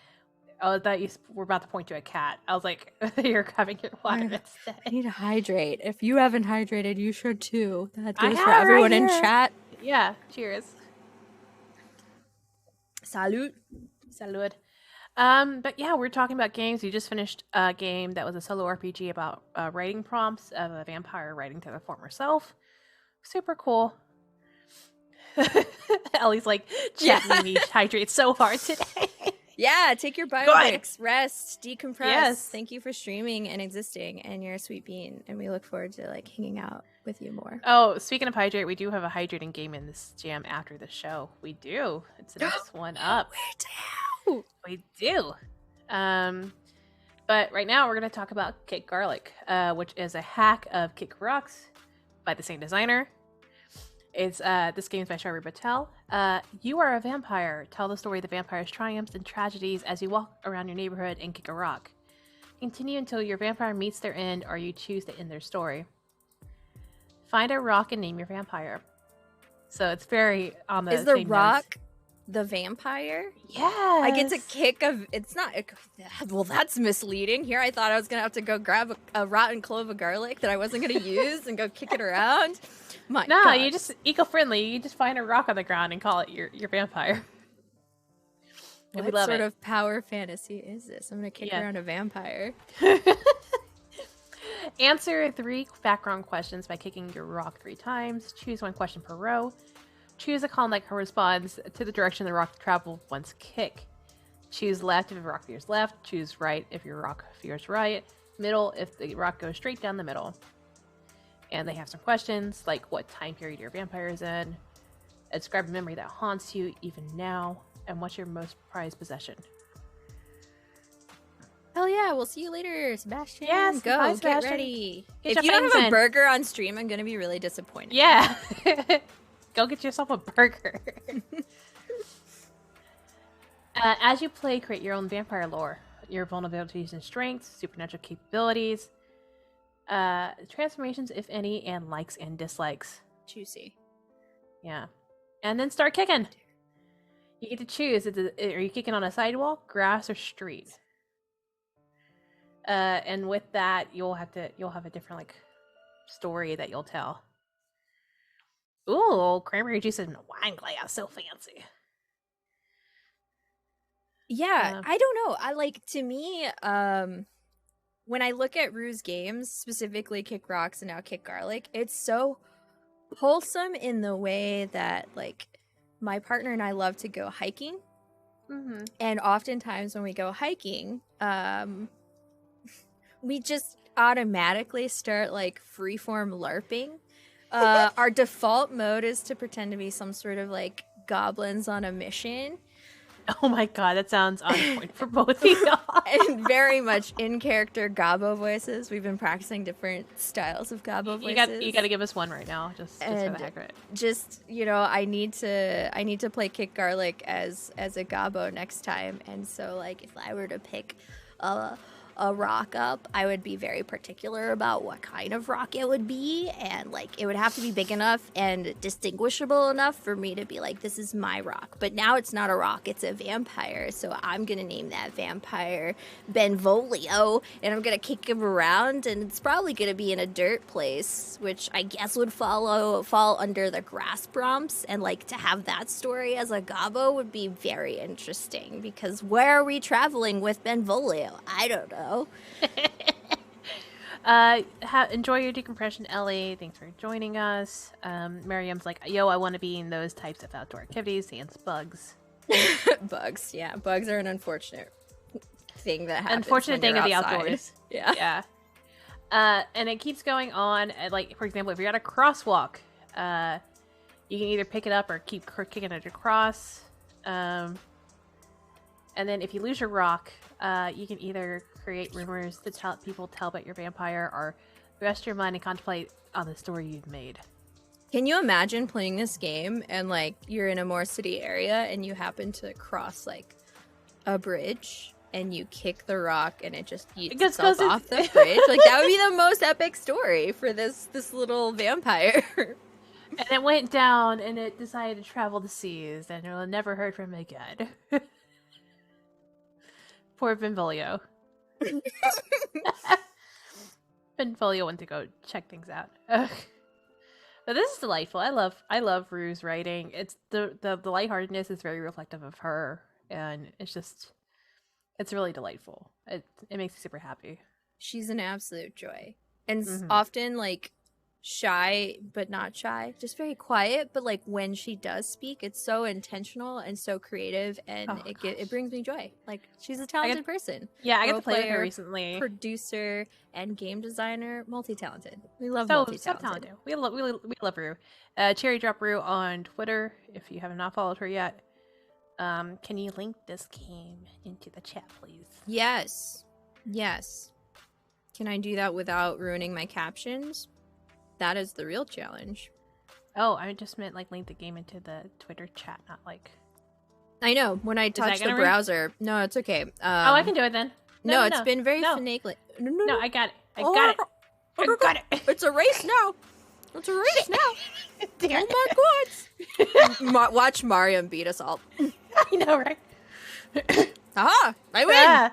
Oh, that you were about to point to a cat. I was like, you're having your water instead. I need to hydrate. If you haven't hydrated, you should too. That goes for everyone in chat. Yeah, cheers. Salud. But yeah, we're talking about games. We just finished a game that was a solo RPG about writing prompts of a vampire writing to their former self. Super cool. Ellie's like, chat me hydrate so hard today. Yeah, take your bio breaks, rest, decompress. Yes. Thank you for streaming and existing, and you're a sweet bean, and we look forward to hanging out with you more. Oh, speaking of hydrate, we do have a hydrating game in this jam after the show. We do. It's the next one up. We do. But right now we're going to talk about Kick Garlic, which is a hack of Kick Rocks by the same designer. It's this game's by Shari Patel. You are a vampire. Tell the story of the vampire's triumphs and tragedies as you walk around your neighborhood and kick a rock. Continue until your vampire meets their end, or you choose to end their story. Find a rock and name your vampire. So it's very on the. Is the rock the vampire? Yeah. I get to kick a. It's not. Well, that's misleading. Here, I thought I was gonna have to go grab a rotten clove of garlic that I wasn't gonna use and go kick it around. No, you just eco-friendly. You just find a rock on the ground and call it your vampire. What sort of power fantasy is this? I'm gonna kick around a vampire. Answer 3 background questions by kicking your rock 3 times. Choose 1 question per row. Choose a column that corresponds to the direction the rock traveled once kick. Choose left if your rock veers left. Choose right if your rock veers right. Middle if the rock goes straight down the middle. And they have some questions like what time period your vampire is in. Describe a memory that haunts you even now. And what's your most prized possession? Hell yeah, we'll see you later, Sebastian. Yes, go, bye, Sebastian. Get ready. Get if you don't have a burger on stream, I'm going to be really disappointed. Yeah. Go get yourself a burger. As you play, create your own vampire lore, your vulnerabilities and strengths, supernatural capabilities, transformations, if any, and likes and dislikes. Juicy. Yeah. And then start kicking. You get to choose. Are you kicking on a sidewalk, grass, or street? And with that, you'll have a different like story that you'll tell. Ooh, cranberry juice in a wine glass, so fancy. Yeah, I don't know. I like, to me, when I look at Rue's games, specifically Kick Rocks and now Kick Garlic, it's so wholesome in the way that, like, my partner and I love to go hiking. Mm-hmm. And oftentimes when we go hiking, we just automatically start, like, freeform LARPing. Our default mode is to pretend to be some sort of, like, goblins on a mission. Oh my god, that sounds on point for both of y'all. And very much in character Gabo voices. We've been practicing different styles of Gabo voices. You got to give us one right now, just for the heck of it. Just, you know, I need to play Kick Garlic as a Gabo next time. And so, like, if I were to pick a rock up, I would be very particular about what kind of rock it would be, and like it would have to be big enough and distinguishable enough for me to be like, this is my rock. But now it's not a rock, it's a vampire, so I'm gonna name that vampire Benvolio, and I'm gonna kick him around, and it's probably gonna be in a dirt place, which I guess would fall under the grass prompts, and like to have that story as a Gabo would be very interesting, because where are we traveling with Benvolio? I don't know. Enjoy your decompression, Ellie. Thanks for joining us. Miriam's like, yo, I want to be in those types of outdoor activities. Sans bugs. Bugs, yeah. Bugs are an unfortunate thing that happens. Unfortunate thing of the outdoors. Yeah. And it keeps going on. Like, for example, if you're at a crosswalk, you can either pick it up or keep kicking it across. And then if you lose your rock, you can either create rumors to tell about your vampire, or rest your mind and contemplate on the story you've made. Can you imagine playing this game and like you're in a more city area and you happen to cross like a bridge and you kick the rock and it just eats itself off the bridge? Like that would be the most epic story for this little vampire. And it went down and it decided to travel the seas and it will never heard from again. Poor Benvolio. Benvolio went to go check things out. Ugh. But this is delightful. I love Rue's writing. It's the lightheartedness is very reflective of her, and it's really delightful. It makes me super happy. She's an absolute joy, and often like shy but not shy, just very quiet, but like when she does speak, it's so intentional and so creative, and it brings me joy. Like she's a talented person. Yeah, I got to play with her recently. Producer and game designer, multi-talented. We love multi-talented. So talented. We love Rue. Cherry Drop Rue on Twitter if you have not followed her yet. Can you link this game into the chat, please? Yes. Can I do that without ruining my captions? That is the real challenge. Oh, I just meant like link the game into the Twitter chat, not like... I know, when I touch the browser. No, it's okay. I can do it then. No, it's been very finagling. No, I got it. I got it. It's a race now. Oh my god. Watch Mariam beat us all. I know, right? Aha! I win!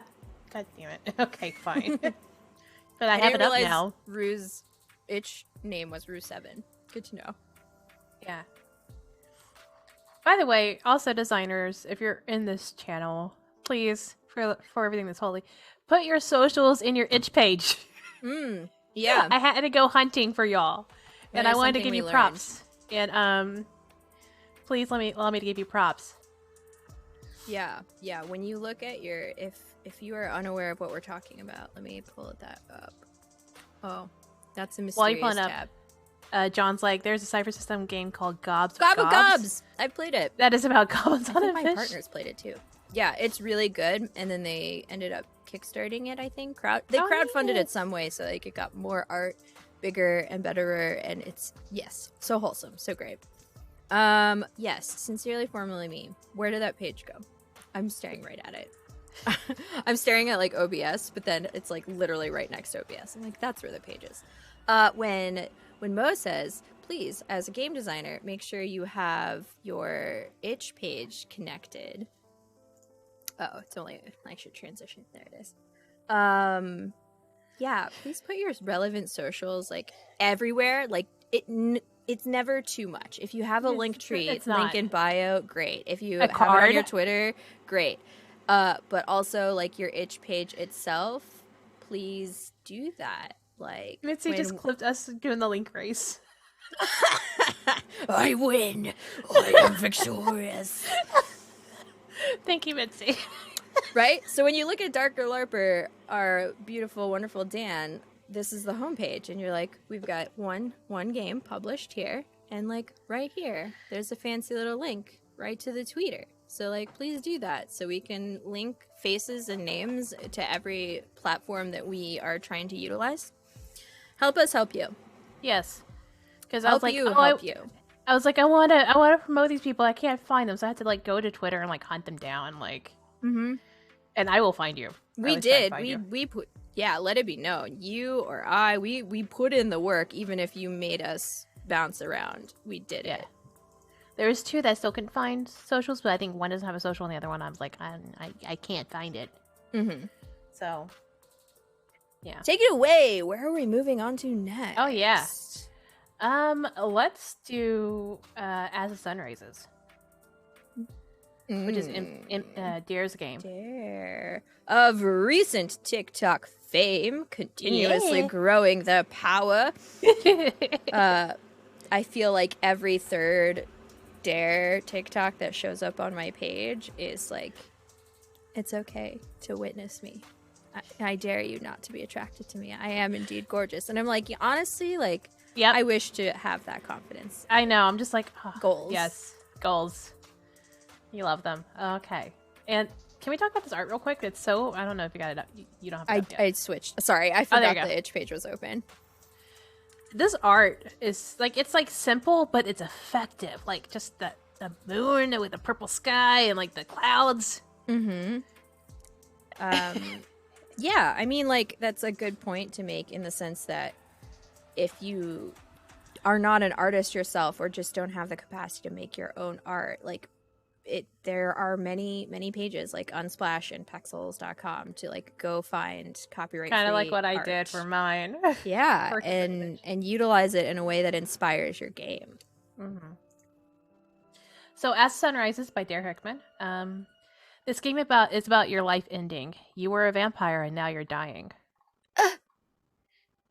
God damn it. Okay, fine. But I have it up now. Rue's itch name was Rue7. Good to know. Yeah. By the way, also designers, if you're in this channel, please, for everything that's holy, put your socials in your itch page. Yeah. I had to go hunting for y'all. And I wanted to give you props. And please let me to give you props. Yeah. When you look at your if you are unaware of what we're talking about, let me pull that up. Oh, that's a mysterious tab. John's like, there's a Cypher System game called Gobs. Gobs! I've played it. That is about goblins on a fish. My partner's played it too. Yeah, it's really good. And then they ended up kickstarting it, I think. They crowdfunded it some way so like it got more art, bigger and betterer, and it's so wholesome, so great. Yes, sincerely, formally me. Where did that page go? I'm staring right at it. I'm staring at like OBS, but then it's like literally right next to OBS. I'm like, that's where the page is. When Mo says, please, as a game designer, make sure you have your itch page connected. Oh, it's only, I should transition. There it is. Yeah, please put your relevant socials like everywhere. Like it's never too much. If you have a link tree, link in bio, great. If you have it on your Twitter, great. But also like your itch page itself, please do that. Like Mitzi just clipped us doing the link race. I win. I am victorious. Thank you, Mitzi. Right? So when you look at Darker LARPer, our beautiful, wonderful Dan, this is the homepage, and you're like, we've got one game published here, and like right here, there's a fancy little link right to the tweeter. So like, please do that so we can link faces and names to every platform that we are trying to utilize. Help us help you. Yes, because I was like, help you. I was like, I want to promote these people. I can't find them, so I had to like go to Twitter and like hunt them down, like. Mm-hmm. And I will find you. We did. We put. Yeah, let it be known. You or I, we put in the work, even if you made us bounce around. We did it. There's two that I still couldn't find socials, but I think one doesn't have a social, and the other one I was like, I can't find it. Mm-hmm. So, yeah. Take it away. Where are we moving on to next? Oh yeah. Let's do As the Sun Rises. Which is Dare's game. Dare. Of recent TikTok fame, continuously growing the power. I feel like every third Dare TikTok that shows up on my page is like, it's okay to witness me. I dare you not to be attracted to me. I am indeed gorgeous. And I'm like, honestly, like, I wish to have that confidence. I know. I'm just like, goals. Yes, goals. You love them. Okay. And can we talk about this art real quick? It's so, I don't know if you got it up. You don't have it up yet. I switched. Sorry, I forgot the itch page was open. This art is like, it's like simple, but it's effective. Like just the moon with the purple sky and like the clouds. Mm-hmm. Yeah, I mean, like, that's a good point to make in the sense that if you are not an artist yourself or just don't have the capacity to make your own art, like, there are many pages like Unsplash and Pexels.com to like go find copyright kind of like what art. I did for mine. Yeah, and utilize it in a way that inspires your game. Mm-hmm. So As the Sun Rises by Dare Hickman. This game is about your life ending. You were a vampire and now you're dying.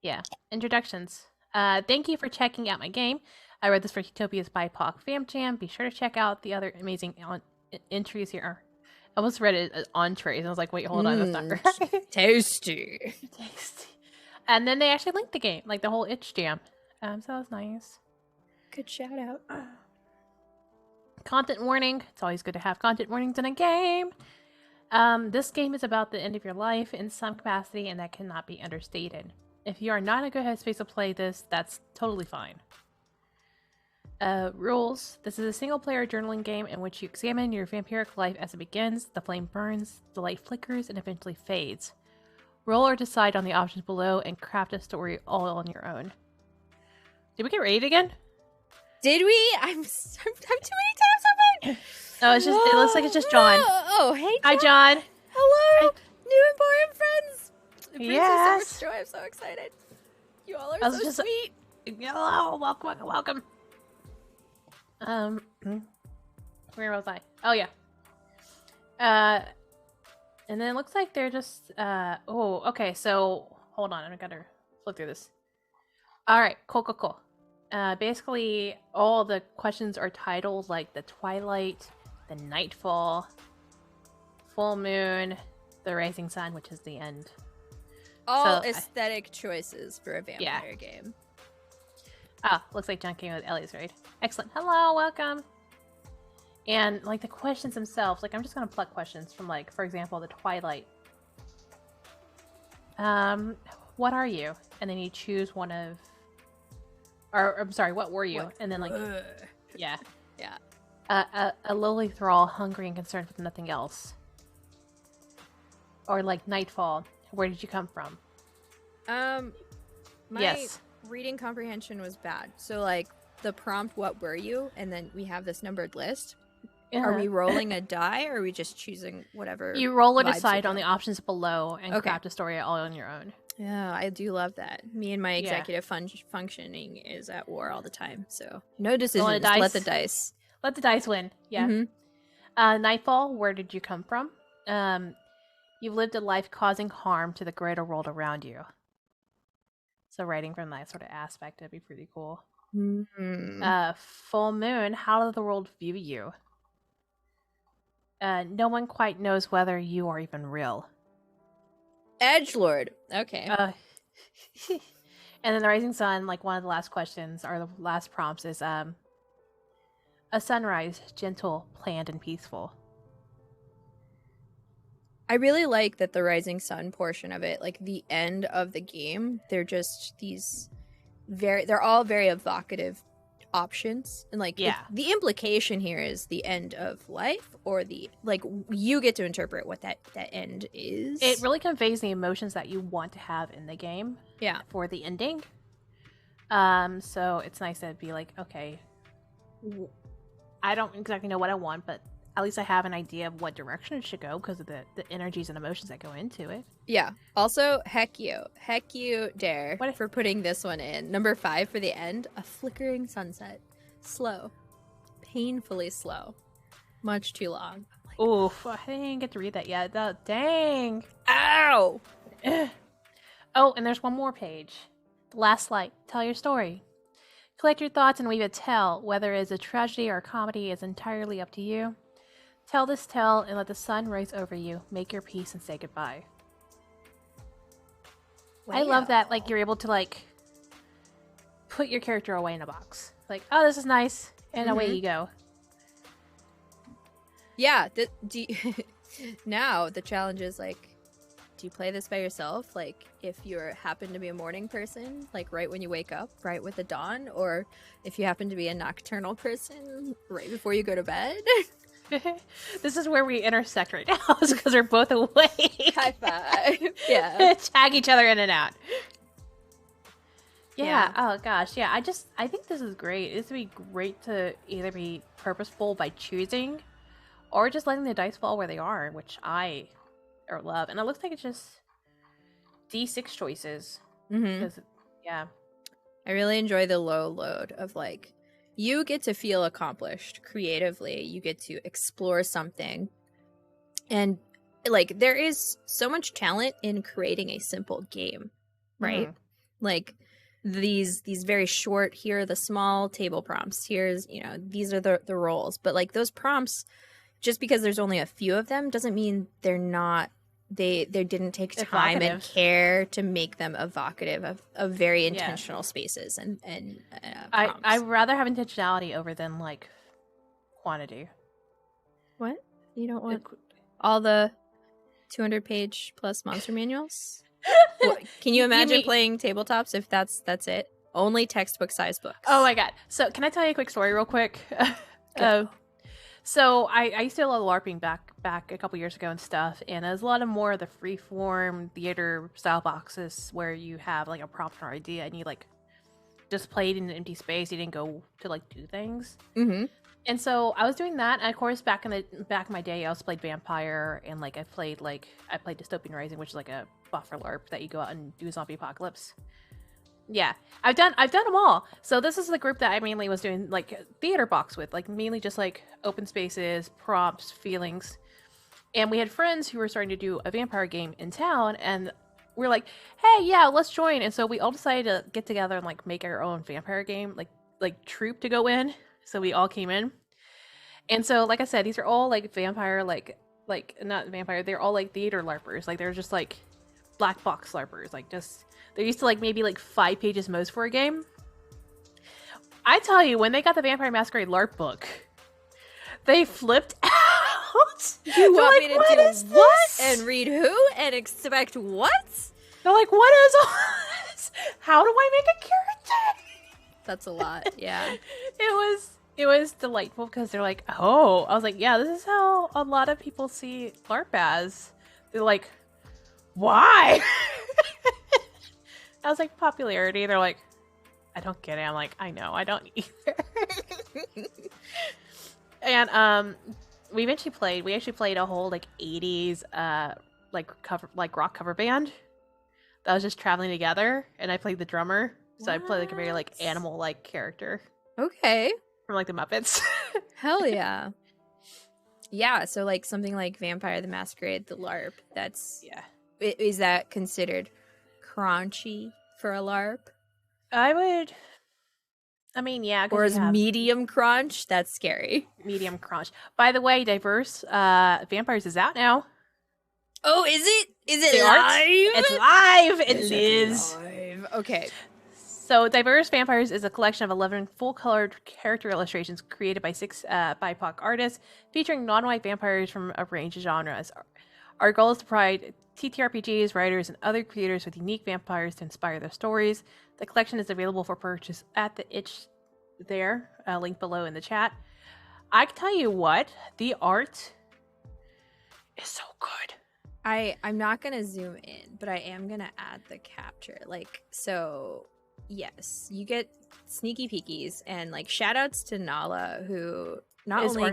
Yeah. Introductions. Thank you for checking out my game. I read this for Utopia's BIPOC Vamp Jam. Be sure to check out the other amazing entries here. I almost read it as entrees. And I was like, wait, hold on, that's not right. Tasty. Tasty. And then they actually linked the game, like the whole itch jam. So that was nice. Good shout out. Content warning. It's always good to have content warnings in a game. This game is about the end of your life in some capacity, and that cannot be understated. If you are not in a good headspace to play this, that's totally fine. Rules. This is a single-player journaling game in which you examine your vampiric life as it begins, the flame burns, the light flickers, and eventually fades. Roll or decide on the options below and craft a story all on your own. Did we get raided agagan? Did we? I'm too many tabs open. Oh, it's just. It looks like it's just John. Oh, hey, John. Hi, John. Hello, new Emporium friends. It brings me Yes. so much joy. I'm so excited. You all are so sweet. Hello, welcome. Where was I? Oh yeah. And then it looks like they're just. Oh, okay. So hold on, I gotta flip through this. All right, cool. Basically, all the questions are titled like the twilight, the nightfall, full moon, the rising sun, which is the end. All aesthetic choices for a vampire game. Ah, looks like John came with Ellie's raid. Excellent. Hello, welcome. And like the questions themselves, like I'm just gonna pluck questions from like, for example, the twilight. What are you? And then you choose one of. Or I'm sorry, what were you? And then like, yeah. A lowly thrall, hungry and concerned with nothing else. Or like Nightfall. Where did you come from? My reading comprehension was bad. So like the prompt, what were you? And then we have this numbered list. Are we rolling a die, or are we just choosing whatever? You roll or decide on the options below and craft a story all on your own. Yeah, I do love that. Me and my executive functioning is at war all the time. So no decisions. Let the dice. Let the dice win. Yeah. Mm-hmm. Nightfall, where did you come from? You've lived a life causing harm to the greater world around you. So writing from that sort of aspect would be pretty cool. Mm-hmm. Full moon, how does the world view you? No one quite knows whether you are even real. Edgelord. Okay. And then the rising sun, like one of the last questions or the last prompts is a sunrise, gentle, planned, and peaceful. I really like that the rising sun portion of it, like the end of the game, they're just these they're all very evocative options. And like the implication here is the end of life, or the like you get to interpret what that end is. It really conveys the emotions that you want to have in the game. Yeah. For the ending. So it's nice to be like, okay, I don't exactly know what I want, but at least I have an idea of what direction it should go because of the energies and emotions that go into it. Yeah. Also, heck you, Dare, for putting this one in. Number 5 for the end, a flickering sunset. Slow. Painfully slow. Much too long. Like, oof, I didn't get to read that yet. Dang. Ow! Oh, and there's one more page. The last light. Tell your story. Collect your thoughts and weave a tale. Whether it is a tragedy or a comedy is entirely up to you. Tell this tale and let the sun rise over you. Make your peace and say goodbye. Wow. I love that, like, you're able to, like, put your character away in a box. Like, oh, this is nice. And away you go. Yeah. Now, the challenge is, like, do you play this by yourself? Like, if you happen to be a morning person, like, right when you wake up, right with the dawn? Or if you happen to be a nocturnal person, right before you go to bed? This is where we intersect right now, because we're both awake. High five. Yeah. Tag each other in and out. Yeah. Oh gosh. Yeah. I think this is great. This would be great to either be purposeful by choosing, or just letting the dice fall where they are, which I love. And it looks like it's just D6 choices. Mm-hmm. Yeah. I really enjoy the low load of like, you get to feel accomplished creatively. You get to explore something. And like there is so much talent in creating a simple game, right? Like these very short, here are the small table prompts. Here's, these are the roles. But like those prompts, just because there's only a few of them doesn't mean they're not they didn't take time and care to make them evocative of very intentional spaces and prompts. I'd rather have intentionality over than like quantity. What? You don't want all the 200-page plus monster manuals? Can you imagine playing tabletops if that's it? Only textbook size books. Oh my god. So can I tell you a quick story real quick? So I used to do a lot of LARPing back a couple years ago and stuff, and there's a lot of more of the freeform theater style boxes where you have like a prompt or idea and you like just played in an empty space. You didn't go to like do things. Mm-hmm. And so I was doing that, and of course back in my day I also played Vampire, and like I played Dystopian Rising, which is like a buffer LARP that you go out and do zombie apocalypse. Yeah, I've done them all. So this is the group that I mainly was doing like theater box with, like mainly just like open spaces, prompts, feelings. And we had friends who were starting to do a vampire game in town, and we're like, hey, yeah, let's join. And so we all decided to get together and like make our own vampire game, like troop to go in. So we all came in. And so, like I said, these are all like vampire, like not vampire, they're all like theater LARPers. Like they're just like black box LARPers, like just they're used to like maybe like 5 pages most for a game. I tell you, when they got the Vampire Masquerade LARP book, they flipped out. You want me to do what? And read who? And expect what? They're like, what is all this? How do I make a character? That's a lot, yeah. It it was delightful because they're like, oh, I was like, yeah, this is how a lot of people see LARP as. They're like, why? I was like, popularity. They're like, I don't get it. I'm like, I know, I don't either. And we actually played a whole like 80s rock cover band that was just traveling together, and I played the drummer. So I played like a very like animal like character. Okay. From like the Muppets. Hell yeah. Yeah, so like something like Vampire the Masquerade, the LARP, is that considered crunchy for a LARP? I mean, yeah. Or is medium crunch? That's scary. Medium crunch. By the way, Diverse Vampires is out now. Oh, is it? Is it live? It's live. It is. Live. Okay. So, Diverse Vampires is a collection of 11 full-colored character illustrations created by 6 BIPOC artists, featuring non-white vampires from a range of genres. Our goal is to provide TTRPGs, writers, and other creators with unique vampires to inspire their stories. The collection is available for purchase at the itch there, link below in the chat. I can tell you what, the art is so good. I'm not going to zoom in, but I am going to add the capture. Like, so... Yes, you get sneaky peekies, and like shout outs to Nala, who not only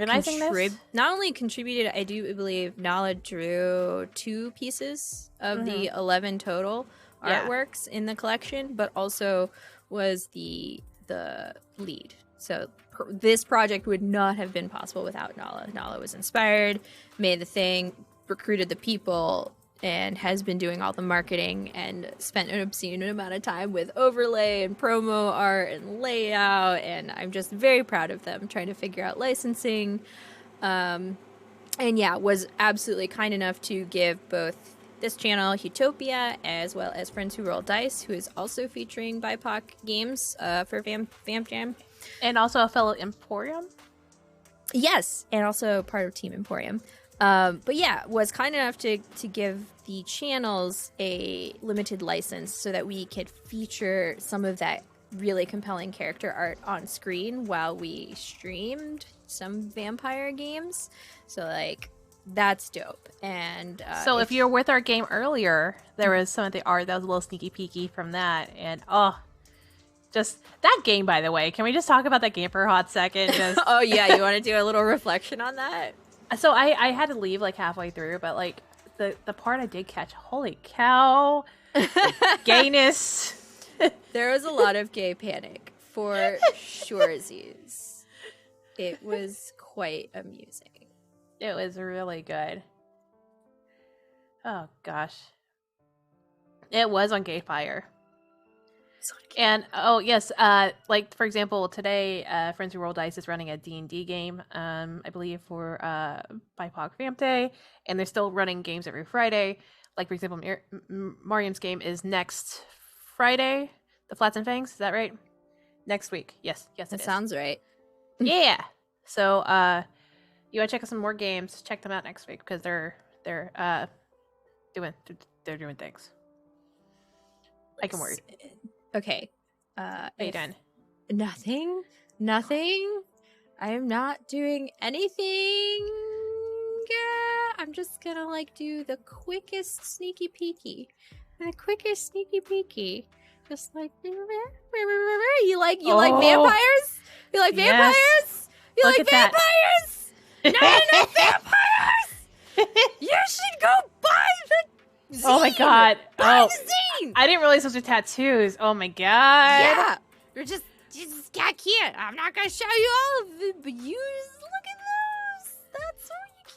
contributed, I do believe Nala drew 2 pieces of the 11 total artworks in the collection, but also was the lead. So this project would not have been possible without Nala. Nala was inspired, made the thing, recruited the people, and has been doing all the marketing and spent an obscene amount of time with overlay and promo art and layout, and I'm just very proud of them trying to figure out licensing. And yeah, was absolutely kind enough to give both this channel, Utopia, as well as Friends Who Roll Dice, who is also featuring BIPOC games for Vamp Jam. And also a fellow Emporium? Yes, and also part of Team Emporium. But yeah, was kind enough to give the channels a limited license so that we could feature some of that really compelling character art on screen while we streamed some vampire games. So like, that's dope. And so if you're with our game earlier, there was some of the art that was a little sneaky peeky from that, and just that game, by the way. Can we just talk about that game for a hot second? Oh yeah, you want to do a little reflection on that? So I had to leave like halfway through, but like the part I did catch, holy cow, gayness. There was a lot of gay panic for surezies. It was quite amusing. It was really good. Oh gosh, it was on Gay Fire. And oh yes, like for example, today Friends Who Roll Dice is running a D&D game, I believe for BIPOC Vamp Day, and they're still running games every Friday. Like for example, Mariam's game is next Friday, the Flats and Fangs. Is that right? Next week. Yes, it sounds right. Yeah. So you want to check out some more games? Check them out next week because they're doing things. I can worry. Okay. How you done? Nothing. I am not doing anything. I'm just gonna like do the quickest sneaky peeky. Just like you like vampires? You like vampires? Yes. You Look like vampires? Not enough vampires! You should go buy the zine! Oh my god. Buy the zine! I didn't realize those were tattoos. Oh my god. Yeah. You're just I can't. I'm not gonna show you all of it, but you just look at those. That's what you get.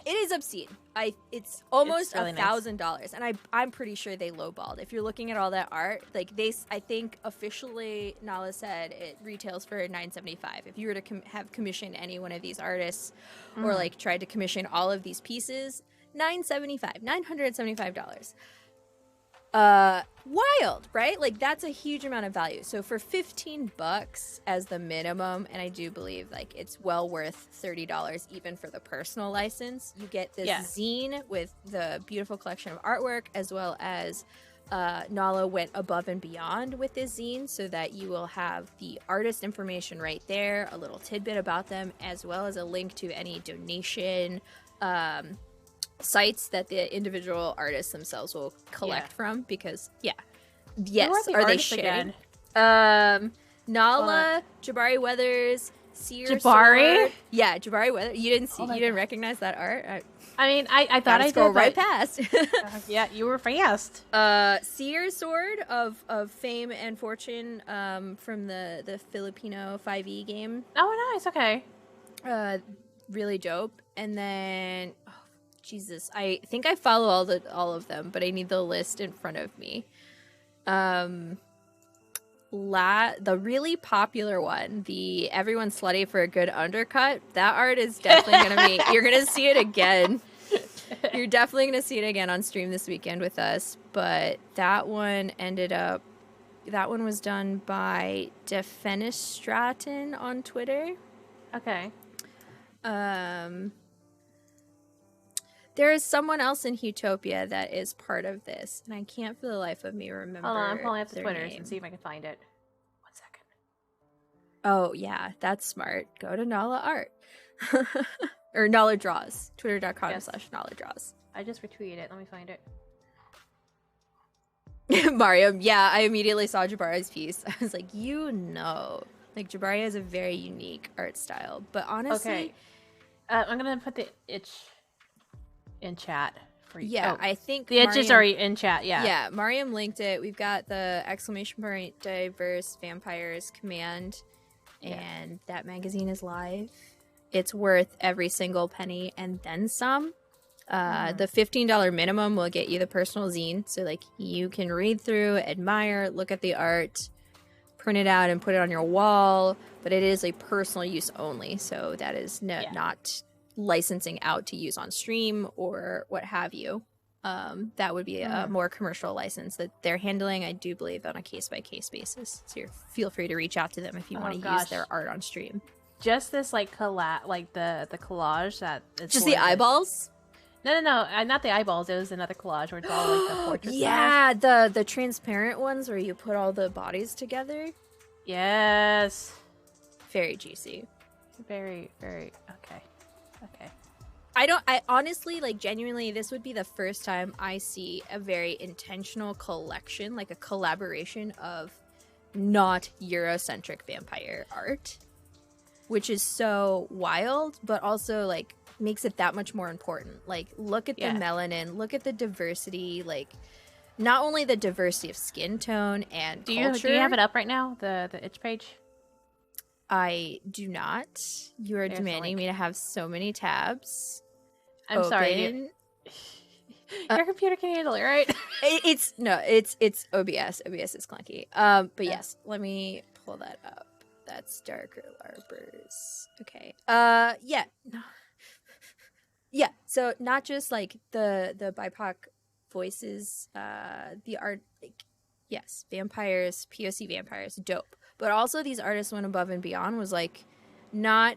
It is obscene. It's almost really $1,000, and I'm pretty sure they lowballed. If you're looking at all that art, like I think officially Nala said it retails for $975. If you were to have commissioned any one of these artists, or like tried to commission all of these pieces, $975. Wild, right? Like that's a huge amount of value. So for $15 as the minimum, and I do believe like it's well worth $30 even for the personal license, you get this zine with the beautiful collection of artwork as well as Nala went above and beyond with this zine so that you will have the artist information right there, a little tidbit about them, as well as a link to any donation sites that the individual artists themselves will collect from. Because are they sharing? Nala, Jabari Weathers, Seer Jabari? Sword. Yeah, Jabari Weathers. You didn't recognize that art? I thought I scroll did right past. Yeah, you were fast. Seer Sword of fame and fortune from the Filipino 5e game. Oh, nice. Okay. Really dope. And then Jesus, I think I follow all of them, but I need the list in front of me. The really popular one, the everyone slutty for a good undercut, that art is definitely gonna be you're gonna see it again. You're definitely gonna see it again on stream this weekend with us. But that one was done by Defenestraten on Twitter. Okay. There is someone else in Utopia that is part of this, and I can't for the life of me remember. Hold on, I'm pulling up the Twitters name. and see if I can find it. 1 second. Oh, yeah, that's smart. Go to Nala Art. Or Nala Draws. Twitter.com/Nala Draws. I just retweeted it. Let me find it. Mariam, yeah, I immediately saw Jabari's piece. I was like, like Jabari has a very unique art style. But honestly... Okay. I'm going to put the itch in chat for you. Yeah, I think the itch is already in chat. Yeah, Mariam linked it. We've got the !! diverse vampires command, and that magazine is live. It's worth every single penny and then some. The $15 minimum will get you the personal zine, so like you can read through, admire, look at the art, print it out and put it on your wall, but it is a personal use only, so that is not licensing out to use on stream or what have you. That would be a more commercial license that they're handling, I do believe, on a case-by-case basis. So feel free to reach out to them if you want to use their art on stream. Just this the collage that is just the eyeballs? No, not the eyeballs. It was another collage where it's all like the portraits. Yeah, the transparent ones where you put all the bodies together. Yes. Very juicy. Very, very okay. I honestly, like, genuinely, this would be the first time I see a very intentional collection, like a collaboration of not Eurocentric vampire art, which is so wild, but also, like, makes it that much more important. Like, look at the melanin, look at the diversity, like, not only the diversity of skin tone and culture. Do you have it up right now, the itch page? I do not. You are demanding me to have so many tabs. I'm sorry. Your computer can handle it, right? It's OBS. OBS is clunky. But yes, let me pull that up. That's Darker Larpers. Okay. Yeah. So not just like the BIPOC voices, the art, like, yes, vampires, POC vampires, dope. But also these artists went above and beyond, was like not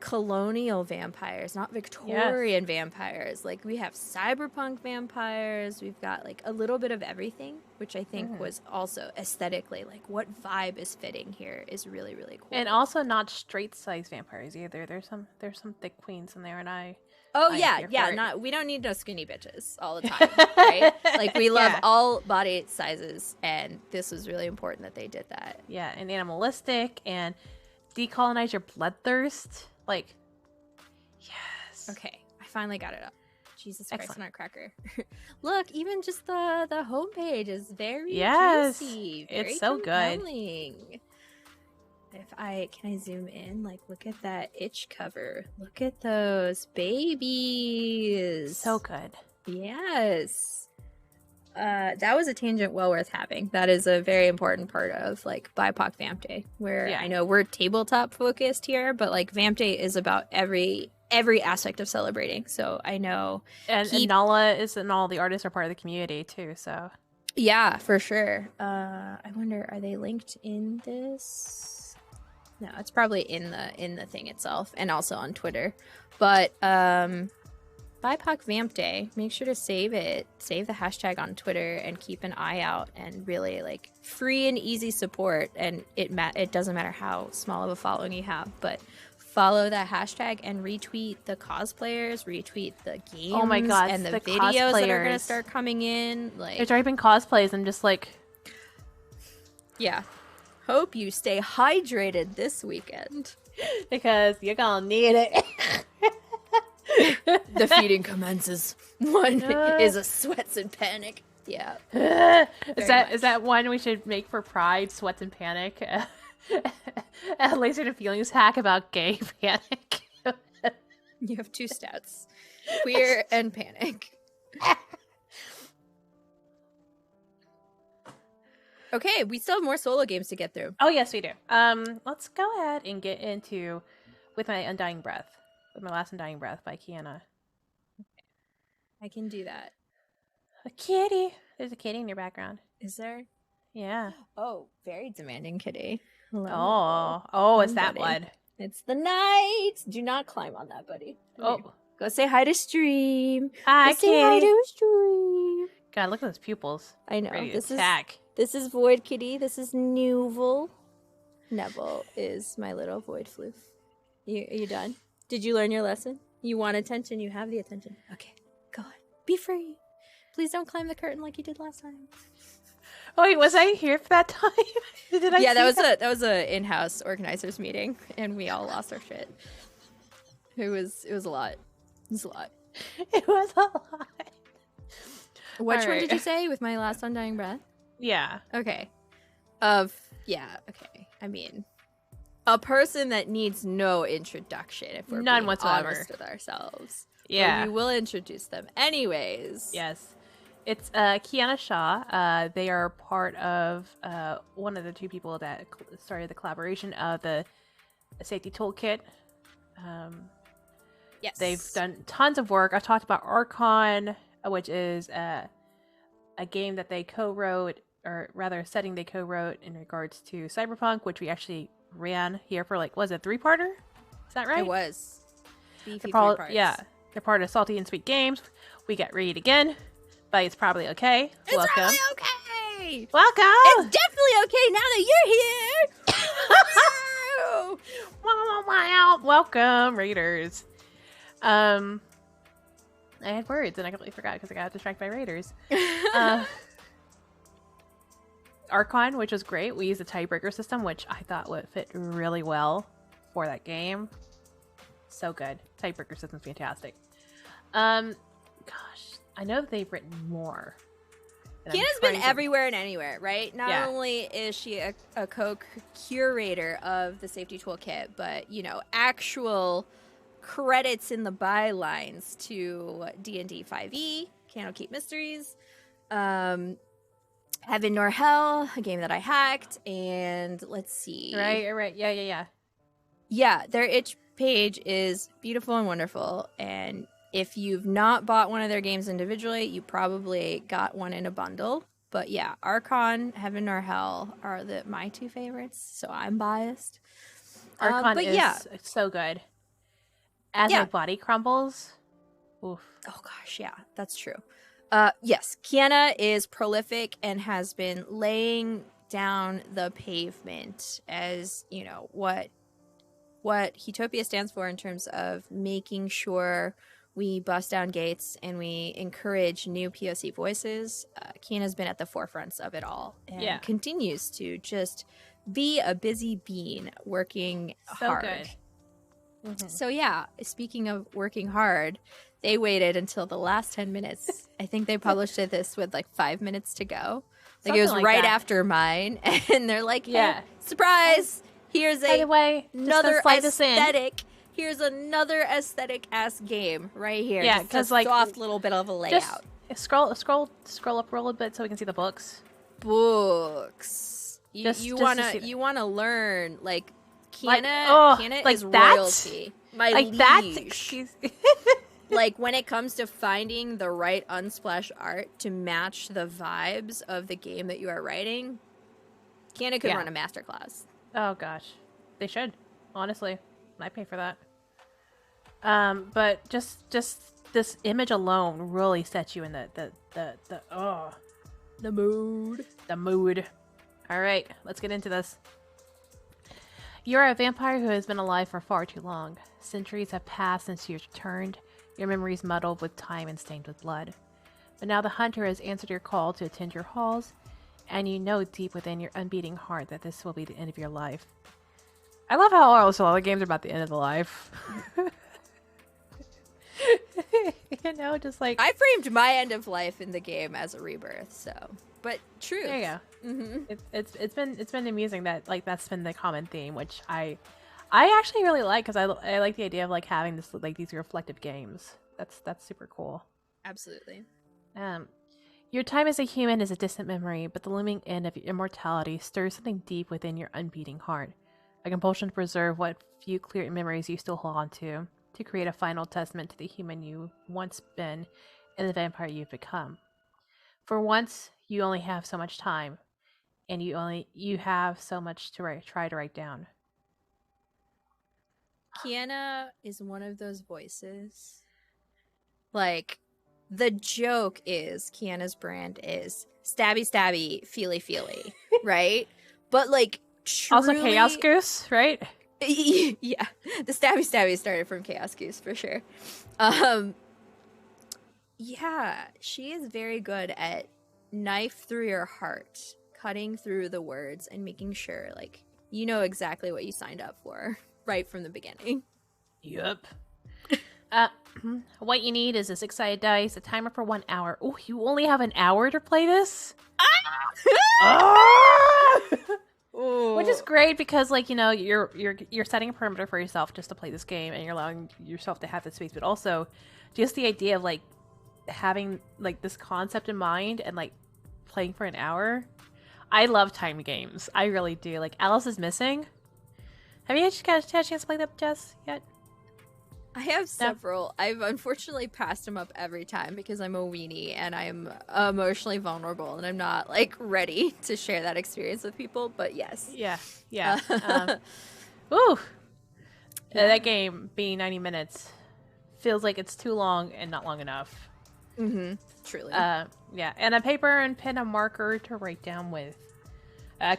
colonial vampires, not Victorian vampires. Like, we have cyberpunk vampires. We've got like a little bit of everything, which I think was also aesthetically, like, what vibe is fitting here is really, really cool. And also not straight size vampires either. There's some thick queens in there, and we don't need no skinny bitches all the time, right? Like, we love all body sizes, and this was really important that they did that. Yeah, and animalistic and decolonize your bloodthirst. Like, yes. Okay, I finally got it up. Jesus Christ, Nutcracker. Look, even just the homepage is very juicy. Very it's so compelling. Good. Can I zoom in? Like, look at that itch cover. Look at those babies. So good. Yes. That was a tangent well worth having. That is a very important part of, like, BIPOC Vamp Day, where I know we're tabletop focused here, but, like, Vamp Day is about every aspect of celebrating. So I know, and Nala is, and all the artists are part of the community too. So yeah, for sure. I wonder, are they linked in this? No, it's probably in the thing itself, and also on Twitter. But BIPOC Vamp Day. Make sure to save it. Save the hashtag on Twitter and keep an eye out and really like free and easy support. And it doesn't matter how small of a following you have, but follow that hashtag and retweet the cosplayers, retweet the games. Oh my god, and the videos that are going to start coming in. Like, there's already been cosplays. I'm just like, yeah. Hope you stay hydrated this weekend. Because you're gonna need it. The feeding commences. One is a sweats and panic. Yeah. Is that one we should make for Pride? Sweats and panic. A laser to feelings hack about gay panic. You have two stats: queer and panic. Okay, we still have more solo games to get through. Oh yes, we do. Let's go ahead and get into with my last undying breath by Kiana. I can do that. A kitty. There's a kitty in your background. Is there? Yeah. Oh, very demanding kitty. Hello. Oh, it's that buddy. one. It's the night. Do not climb on that, buddy. Oh, go say hi to stream. Hi, Say hi to stream. God, look at those pupils. I know. Ready to attack. This is Void Kitty. This is Nuvel. Neville is my little Void Floof. You done? Did you learn your lesson? You want attention? You have the attention. Okay, go on. Be free. Please don't climb the curtain like you did last time. Oh, wait, was I here for that time? Did I? Yeah, that was a in-house organizers meeting, and we all lost our shit. It was a lot. It was a lot. It was a lot. Which one did you say with my last undying breath? Yeah. Okay. Okay. I mean, a person that needs no introduction, if we're none being whatsoever honest with ourselves. Yeah. But we will introduce them anyways. Yes. It's Kiana Shaw. They are part of one of the two people that started the collaboration of the Safety Toolkit. Yes. They've done tons of work. I talked about Archon, which is a game that they co-wrote, or rather a setting they co-wrote in regards to Cyberpunk, which we actually ran here for was it 3-parter? Is that right? It was. Beefy Yeah. They're part of Salty and Sweet Games. We get Read Again, but it's probably okay. It's Welcome. probably okay. Welcome. It's definitely okay now that you're here. Wow. Welcome, Raiders. I had words and I completely forgot because I got distracted by Raiders. Archon, which was great. We used a tiebreaker system, which I thought would fit really well for that game. So good. Tiebreaker system's fantastic. Gosh, I know that they've written more. Kiana's been everywhere and anywhere, right? Not only is she a co-curator of the Safety Toolkit, but, actual credits in the bylines to D&D 5e, Candlekeep Mysteries, Heaven Nor Hell, a game that I hacked, and let's see. Right. Yeah. Yeah, their itch page is beautiful and wonderful, and if you've not bought one of their games individually, you probably got one in a bundle. But yeah, Archon, Heaven or Hell are my two favorites, so I'm biased. Archon is so good. As my body crumbles. Oof. Oh gosh, yeah, that's true. Yes, Kiana is prolific and has been laying down the pavement as, what Utopia stands for in terms of making sure we bust down gates and we encourage new POC voices. Kiana's been at the forefronts of it all and continues to just be a busy bean working hard. Good. Mm-hmm. So yeah, speaking of working hard, they waited until the last 10 minutes. I think they published this with 5 minutes to go. It was right after mine, and they're like, hey, surprise! Here's another aesthetic. Here's another aesthetic ass game right here. Yeah, because soft little bit of a layout. Just scroll up a little bit so we can see the books. Books. You wanna learn Kiana is royalty. My liege. When it comes to finding the right Unsplash art to match the vibes of the game that you are writing, Kiana could run a masterclass. Oh gosh, they should. Honestly, I pay for that. But just this image alone really sets you in the mood. The mood. All right, let's get into this. You're a vampire who has been alive for far too long. Centuries have passed since you returned, your memories muddled with time and stained with blood. But now the hunter has answered your call to attend your halls, and you know deep within your unbeating heart that this will be the end of your life. I love how also all the games are about the end of the life. You know, just like... I framed my end of life in the game as a rebirth, so... But true. There you go. Mm-hmm. It's been amusing that like that's been the common theme, which I actually really like because I like the idea of like having this like these reflective games. That's super cool. Absolutely. Your time as a human is a distant memory, but the looming end of your immortality stirs something deep within your unbeating heart. A compulsion to preserve what few clear memories you still hold on to create a final testament to the human you once been and the vampire you've become. For once, you only have so much time, and you have so much to try to write down. Kiana is one of those voices. Like, the joke is Kiana's brand is stabby stabby, feely feely, right? But like, truly... also Chaos Goose, right? Yeah, the stabby stabby started from Chaos Goose for sure. Yeah, she is very good at knife through your heart, cutting through the words and making sure like you know exactly what you signed up for right from the beginning. Yep. What you need is a 6-sided dice, a timer for 1 hour. Oh, you only have an hour to play this? Which is great because, like, you know, you're setting a perimeter for yourself just to play this game, and you're allowing yourself to have the space. But also, just the idea of like having like this concept in mind and like playing for an hour. I love timed games. I really do. Like Alice is Missing. Have you had a chance to play that, Jess, yet? I have several. I've unfortunately passed them up every time because I'm a weenie and I'm emotionally vulnerable and I'm not like ready to share that experience with people. But yes. Yeah. Ooh. Yeah. That game being 90 minutes feels like it's too long and not long enough. Mm-hmm. Truly. Yeah. And a paper and pen and marker to write down with.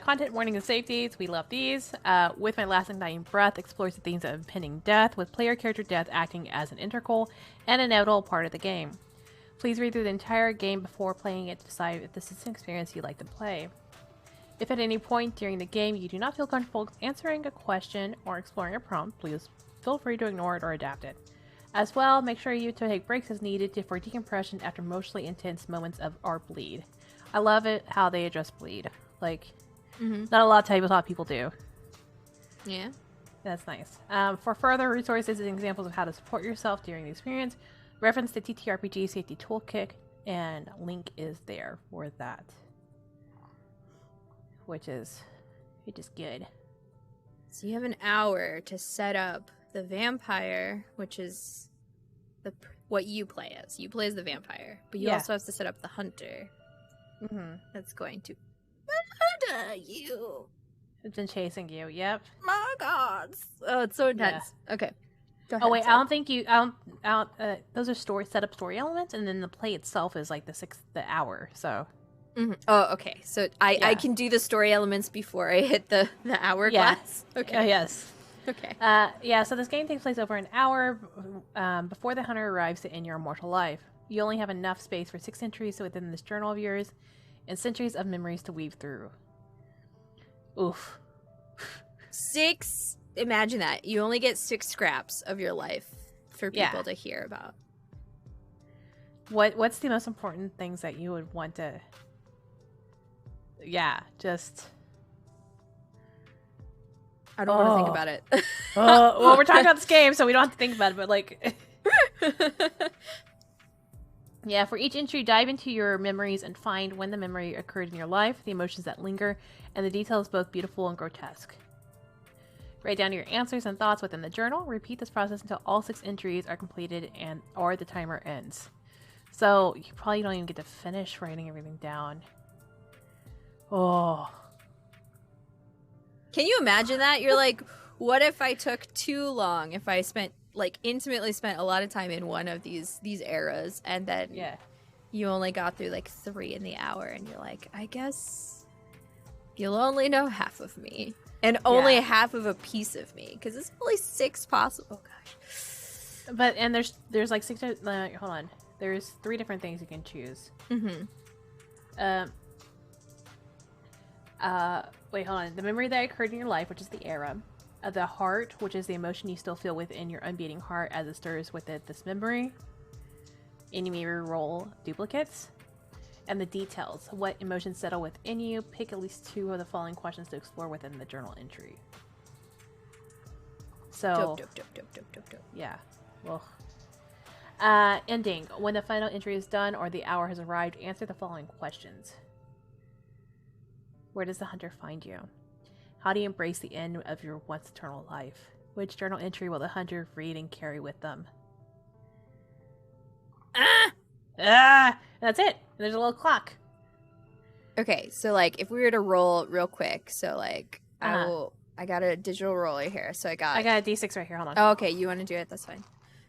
Content warning and safeties, we love these. With My Last Undying Breath explores the themes of impending death, with player character death acting as an integral and inevitable part of the game. Please read through the entire game before playing it to decide if this is an experience you'd like to play. If at any point during the game you do not feel comfortable answering a question or exploring a prompt, please feel free to ignore it or adapt it. As well, make sure you take breaks as needed for decompression after emotionally intense moments of our bleed. I love it how they address bleed. Like... Mm-hmm. Not a lot of tabletop people do. Yeah. That's nice. For further resources and examples of how to support yourself during the experience, reference the TTRPG Safety Toolkit, and link is there for that. Which is good. So you have an hour to set up the vampire, which is what you play as. You play as the vampire, but you also have to set up the hunter. Mm-hmm. That's going to you. It's been chasing you. Yep. My God. Oh, it's so intense. Yeah. Okay. Go ahead, wait. I don't think you. Those are story elements, and then the play itself is like the hour. So. Mm-hmm. Oh, okay. So I can do the story elements before I hit the hourglass. Yeah. Okay. Yes. Okay. So this game takes place over an hour before the hunter arrives to end your immortal life. You only have enough space for 6 entries within this journal of yours, and centuries of memories to weave through. Oof. 6. Imagine that. You only get 6 scraps of your life for people to hear about. What's the most important things that you would want to... Yeah, just... I don't want to think about it. Well, we're talking about this game, so we don't have to think about it, but like... Yeah, for each entry, dive into your memories and find when the memory occurred in your life, the emotions that linger, and the details both beautiful and grotesque. Write down your answers and thoughts within the journal. Repeat this process until all 6 entries are completed or the timer ends. So you probably don't even get to finish writing everything down. Oh. Can you imagine that? You're like, what if I took too long? If I spent like intimately spent a lot of time in one of these eras, and then you only got through like 3 in the hour, and you're like, I guess you'll only know half of me, and only half of a piece of me, because it's only 6 possible. Oh gosh. But and there's like 6. Hold on. There's 3 different things you can choose. Wait, hold on. The memory that occurred in your life, which is the era. The heart, which is the emotion you still feel within your unbeating heart as it stirs within this memory. And you may re-roll duplicates. And the details. What emotions settle within you. Pick at least 2 of the following questions to explore within the journal entry. So, dope. Yeah. Well, ending. When the final entry is done or the hour has arrived, answer the following questions. Where does the hunter find you? How do you embrace the end of your once eternal life? Which journal entry will the hunter read and carry with them? That's it. There's a little clock. Okay, so like if we were to roll real quick, so like I got a digital roller here, so I got a D6 right here. Hold on. Oh, okay, you want to do it? That's fine.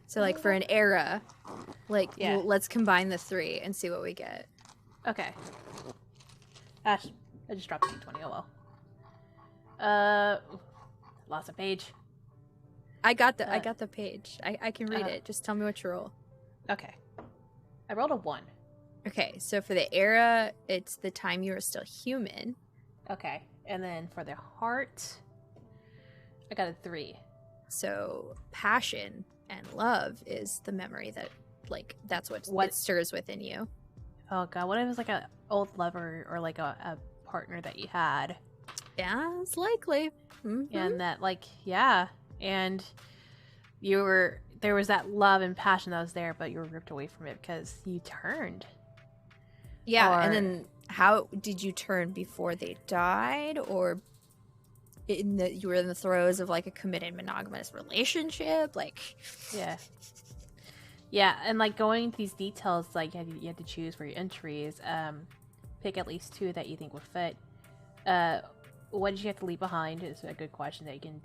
So like for an era, like let's combine the 3 and see what we get. Okay. I just dropped a D20. Oh well. Lost a page. I got the page. I can read it. Just tell me what you roll. Okay. I rolled a 1. Okay, so for the era, it's the time you were still human. Okay, and then for the heart, I got a 3. So passion and love is the memory that, like, that's what it stirs within you. Oh god, what if it was like an old lover or like a partner that you had? Yeah, it's likely. And that, like, and there was that love and passion that was there, but you were ripped away from it because you turned. Yeah, and then how did you turn before they died, or you were in the throes of like a committed monogamous relationship, like and like going into these details, like you had to choose for your entries, pick at least 2 that you think would fit. What did you have to leave behind is a good question that you can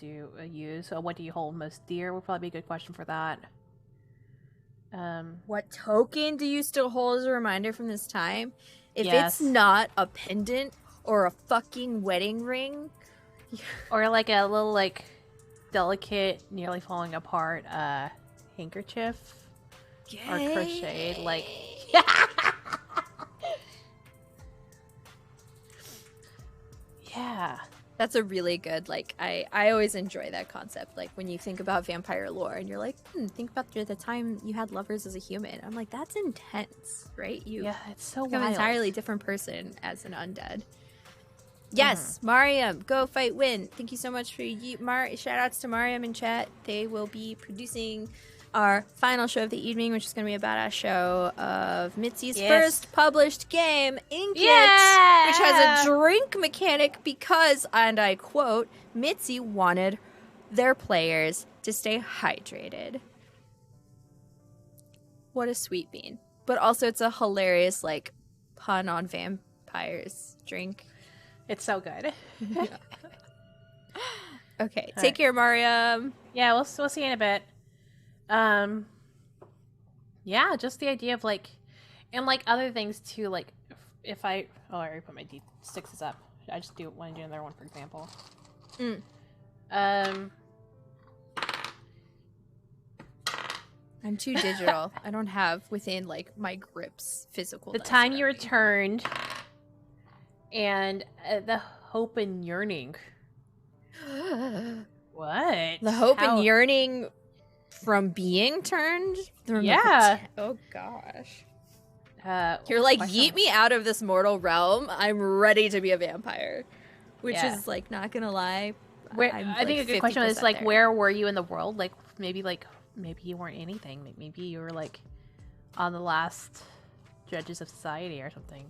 use. So what do you hold most dear would probably be a good question for that. What token do you still hold as a reminder from this time? If it's not a pendant or a fucking wedding ring, or like a little like delicate, nearly falling apart handkerchief or crocheted, like that's a really good, like, I always enjoy that concept. Like when you think about vampire lore and you're like, think about the time you had lovers as a human. I'm like, that's intense, right? It's so become wild. An entirely different person as an undead. Yes, Mariam, go fight win. Thank you so much for shout outs to Mariam in chat. They will be producing our final show of the evening, which is going to be a badass show of Mitzi's first published game, Ink It, which has a drink mechanic because, and I quote, Mitzi wanted their players to stay hydrated. What a sweet bean. But also it's a hilarious, like, pun on vampires drink. It's so good. Okay, take care, Mariam. Yeah, we'll see you in a bit. Just the idea of like, and like other things too, like if I already put my D6s up. I just want to do another one, for example. I'm too digital. I don't have within like my grips physical. The time you returned, and the hope and yearning. What? The hope and yearning from being turned? Oh gosh. You're like, yeet me out of this mortal realm. I'm ready to be a vampire. Which is like, not gonna lie. I think a good question is like, where were you in the world? Like maybe you weren't anything. Like, maybe you were like on the last judges of society or something.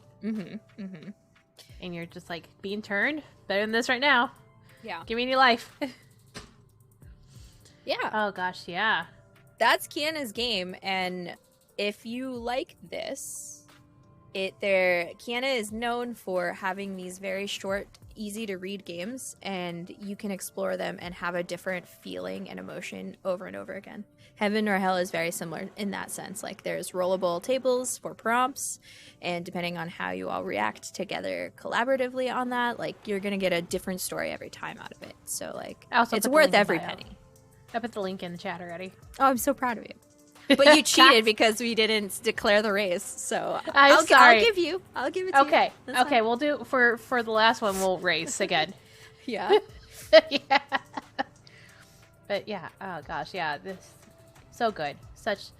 And you're just like being turned better than this right now. Yeah. Give me a new life. Yeah. Oh gosh, yeah. That's Kiana's game, and if you like this, Kiana is known for having these very short, easy to read games, and you can explore them and have a different feeling and emotion over and over again. Heaven or Hell is very similar in that sense. Like, there's rollable tables for prompts, and depending on how you all react together collaboratively on that, like, you're gonna get a different story every time out of it. So like, it's worth every penny. I put the link in the chat already. Oh, I'm so proud of you. But you cheated because we didn't declare the race, so I'll give it to you. Okay, okay, we'll do for the last one. We'll race again. Yeah. Yeah. But yeah, oh gosh, yeah, this so good. Such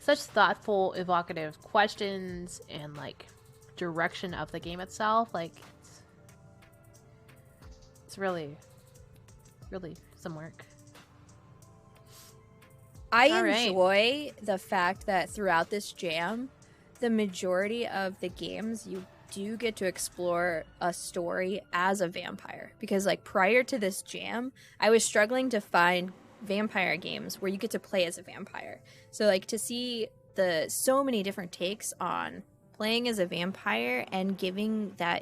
thoughtful, evocative questions and like direction of the game itself. Like it's really some work. I enjoy the fact that throughout this jam, the majority of the games you do get to explore a story as a vampire. Because like prior to this jam, I was struggling to find vampire games where you get to play as a vampire. So like to see so many different takes on playing as a vampire and giving that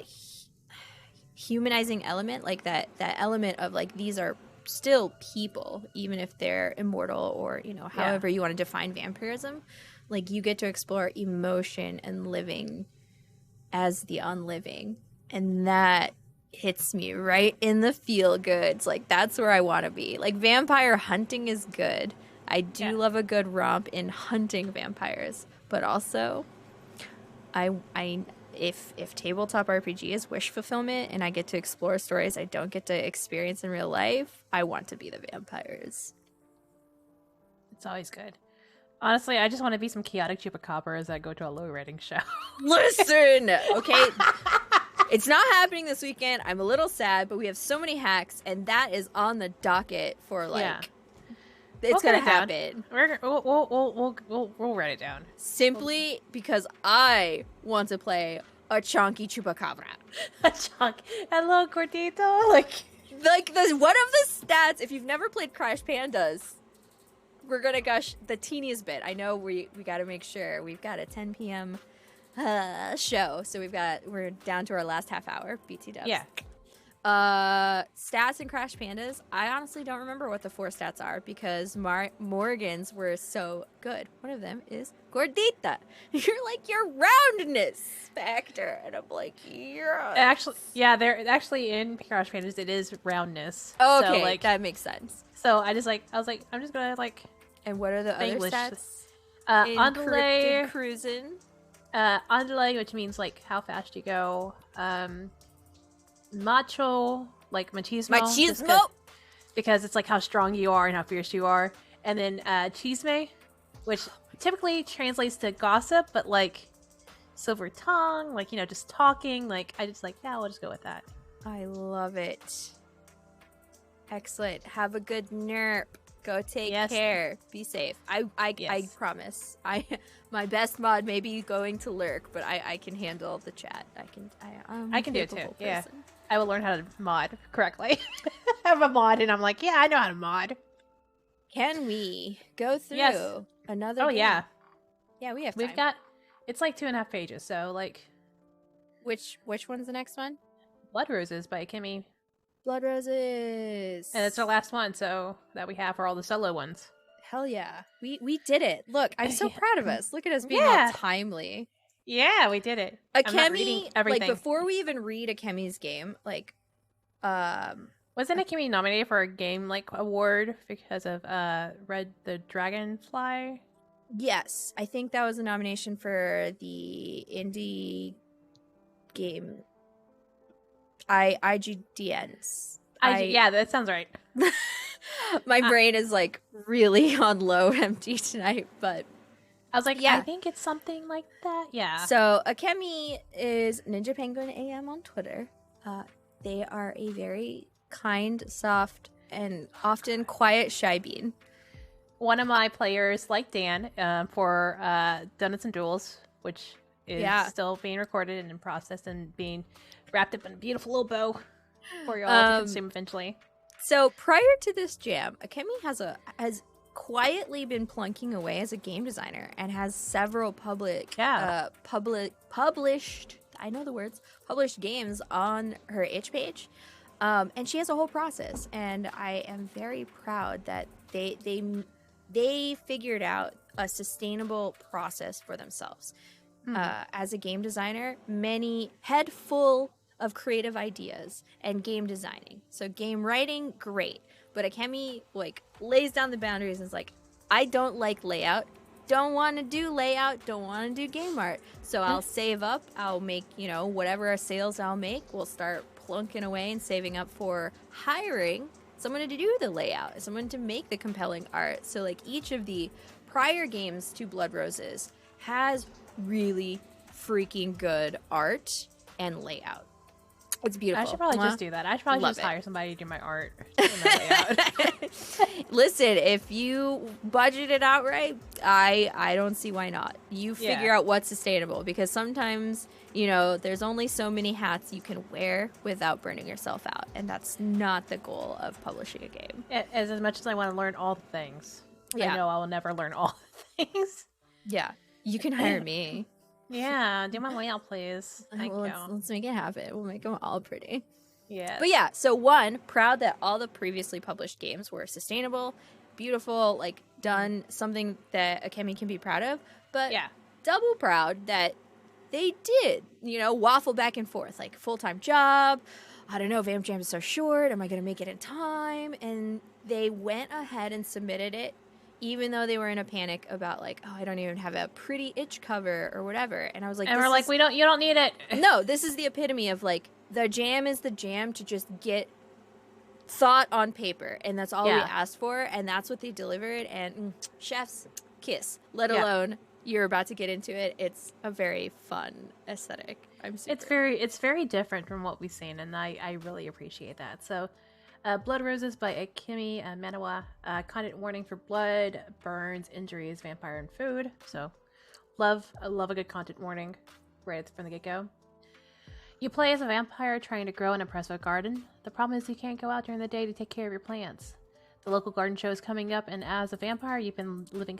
humanizing element, like that element of like these are still people, even if they're immortal or, you know, however you want to define vampirism. Like, you get to explore emotion and living as the unliving, and that hits me right in the feel goods. Like, that's where I want to be. Like, vampire hunting is good. I do love a good romp in hunting vampires, but also if tabletop RPG is wish fulfillment and I get to explore stories I don't get to experience in real life, I want to be the vampires. It's always good. Honestly, I just want to be some chaotic chupacabras that go to a low rating show. Listen, okay, it's not happening this weekend. I'm a little sad, but we have so many hacks, and that is on the docket for like. It's gonna happen. We'll write it down. Simply because I want to play a chunky chupacabra. A chunk. Hello, Gordito. Like the one of the stats. If you've never played Crash Pandas, we're gonna gush the teeniest bit. I know we got to make sure we've got a 10 p.m. Show, so we're down to our last half hour. BT dubs. Yeah. Stats in Crash Pandas, I honestly don't remember what the 4 stats are because Morgan's were so good. One of them is gordita. You're like your roundness factor, and I'm like, yes. Actually, yeah, they're actually in Crash Pandas. It is roundness. Oh, okay, so, like, that makes sense. So I was like, I'm just gonna like. And what are the English. other stats? Underlay, cruising. Underlay, which means like how fast you go. Macho, like machismo, because it's like how strong you are and how fierce you are. And then chisme, which typically translates to gossip, but like silver tongue, like, you know, just talking. Like, I just like, yeah, we'll just go with that. I love it. Excellent. Have a good nerp. Go take care. Be safe. I promise. My best mod may be going to lurk, but I can handle the chat. I can do it too. Person. Yeah. I will learn how to mod correctly. I'm a mod, and I'm like, yeah, I know how to mod. Can we go through another? Oh game? yeah, we have time. We've got. It's like 2.5 pages. So like, which one's the next one? Blood Roses by Kimmy. Blood Roses, and it's our last one, so that we have for all the solo ones. Hell yeah, we did it! Look, I'm so proud of us. Look at us being all timely. Yeah, we did it. Akemi, like, before we even read Akemi's game, like, wasn't Akemi nominated for a game like award because of Red the Dragonfly? Yes, I think that was a nomination for the indie game. IGDNs. Yeah, that sounds right. My brain is like really on low empty tonight, but I was like, I think it's something like that. Yeah. So Akemi is Ninja Penguin AM on Twitter. They are a very kind, soft, and often quiet shy bean. One of my players, like Dan, for Donuts and Duels, which is still being recorded and in process and being wrapped up in a beautiful little bow for you all to consume eventually. So prior to this jam, Akemi has quietly been plunking away as a game designer and has several published, I know the words, published games on her itch page. And she has a whole process, and I am very proud that they figured out a sustainable process for themselves. As a game designer, many head full of creative ideas and game designing. So game writing, great. But Akemi like lays down the boundaries and is like, I don't like layout, don't want to do layout, don't want to do game art. So I'll save up, I'll make, whatever sales I'll make, we'll start plunking away and saving up for hiring someone to do the layout, someone to make the compelling art. So like each of the prior games to Blood Roses has really freaking good art and layout. It's beautiful. I should probably just do that. I should probably just hire somebody to do my art and my layout. Listen, if you budget it out right, I don't see why not. You figure out what's sustainable, because sometimes, there's only so many hats you can wear without burning yourself out. And that's not the goal of publishing a game. As much as I want to learn all the things, I know I will never learn all the things. Yeah. You can hire me. Yeah, do my layout, please. Thank you. Let's make it happen. We'll make them all pretty. Yeah. But yeah, so one, proud that all the previously published games were sustainable, beautiful, like done something that Akemi can be proud of. But double proud that they did, waffle back and forth, like full-time job. I don't know, Vamp Jam is so short. Am I going to make it in time? And they went ahead and submitted it, even though they were in a panic about like, oh, I don't even have a pretty itch cover or whatever. And I was like, and we're like, you don't need it. No, this is the epitome of like, the jam is the jam to just get thought on paper. And that's all we asked for. And that's what they delivered. And chef's kiss, let alone you're about to get into it. It's a very fun aesthetic. It's very different from what we've seen. And I really appreciate that. So Blood Roses by Akemi Manawa. Content warning for blood, burns, injuries, vampire, and food. So, love a good content warning right from the get-go. You play as a vampire trying to grow an impressive garden. The problem is you can't go out during the day to take care of your plants. The local garden show is coming up, and as a vampire, you've been living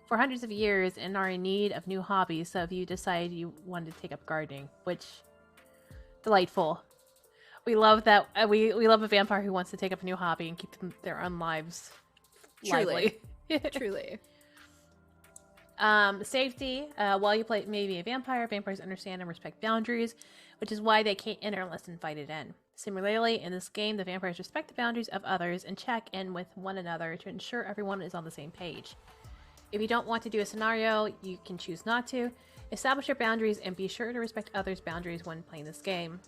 for hundreds of years and are in need of new hobbies. So, if you decide you want to take up gardening, which delightful. We love that. We love a vampire who wants to take up a new hobby and keep their own lives lively. Truly. Safety. While you play maybe a vampire, vampires understand and respect boundaries, which is why they can't enter unless invited in. Similarly, in this game, the vampires respect the boundaries of others and check in with one another to ensure everyone is on the same page. If you don't want to do a scenario, you can choose not to. Establish your boundaries and be sure to respect others' boundaries when playing this game.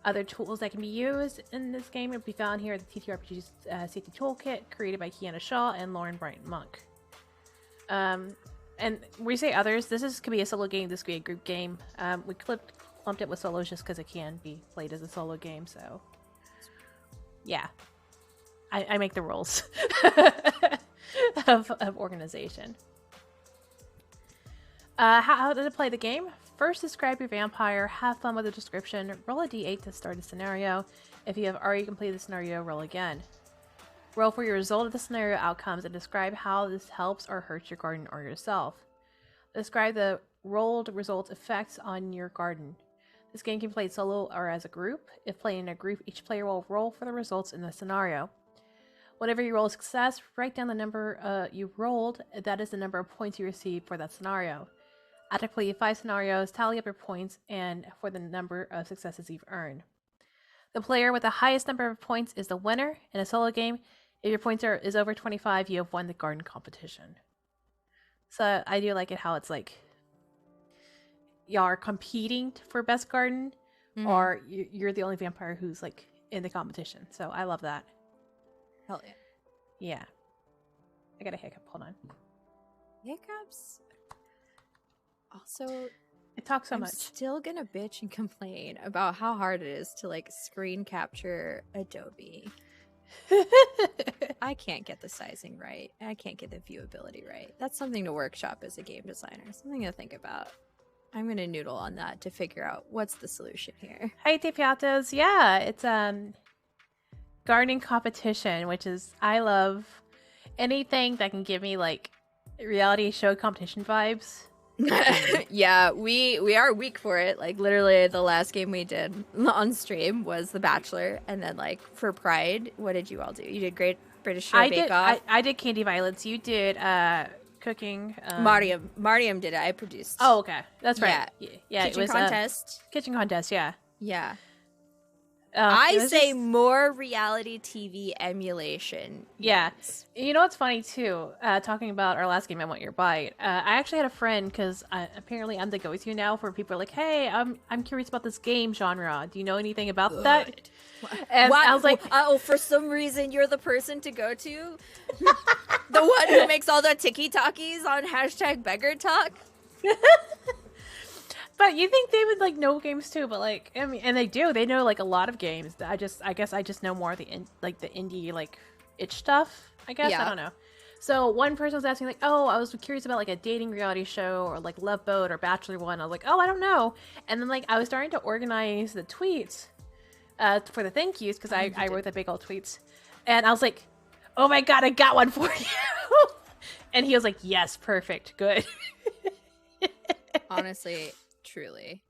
Other tools that can be used in this game will be found here at the TTRPG's Safety Toolkit, created by Kiana Shaw and Lauren Bryant Monk. And we say others, could be a solo game, this could be a group game. We clumped it with solos just because it can be played as a solo game, so yeah. I make the rules of organization. How to play the game? First, describe your vampire, have fun with the description, roll a d8 to start a scenario. If you have already completed the scenario, roll again. Roll for your result of the scenario outcomes and describe how this helps or hurts your garden or yourself. Describe the rolled results effects on your garden. This game can be played solo or as a group. If playing in a group, each player will roll for the results in the scenario. Whenever you roll a success, write down the number you rolled. That is the number of points you received for that scenario. After playing 5 scenarios, tally up your points and for the number of successes you've earned. The player with the highest number of points is the winner in a solo game. If your points is over 25, you have won the garden competition. So I do like it how it's like y'all are competing for best garden, or you're the only vampire who's like in the competition. So I love that. Hell yeah. Yeah. I got a hiccup. Hold on. Hiccups? Also, it talks so I'm much. Still gonna bitch and complain about how hard it is to like screen capture Adobe. I can't get the sizing right. I can't get the viewability right. That's something to workshop as a game designer. Something to think about. I'm gonna noodle on that to figure out what's the solution here. Hey, Tepiatos. Yeah, it's gardening competition, which is I love. anything that can give me like reality show competition vibes. Yeah, we are weak for it. Like literally the last game we did on stream was The Bachelor, and then like for Pride, what did you all do? You did Great British Show Bake Off. I did Candy Violets. You did cooking. Martium did it. I produced. Oh, okay, that's right. Yeah, kitchen it was contest. Kitchen contest. Yeah. I say more reality TV emulation. Yeah. You know what's funny too? Talking about our last game, I Want Your Bite. I actually had a friend because apparently I'm the go-to now for people are like, "Hey, I'm curious about this game genre. Do you know anything about that?" And I was like, "Oh, for some reason you're the person to go to, the one who makes all the tiki-talkies on #BeggarTalk." But you think they would like know games too? But like, I mean, and they do. They know like a lot of games. I guess I just know more of the indie like itch stuff. I guess I don't know. So one person was asking like, "Oh, I was curious about like a dating reality show or like Love Boat or Bachelor One." I was like, "Oh, I don't know." And then like I was starting to organize the tweets for the thank yous because I wrote the big old tweets, and I was like, "Oh my god, I got one for you!" And he was like, "Yes, perfect, good." Honestly. Truly.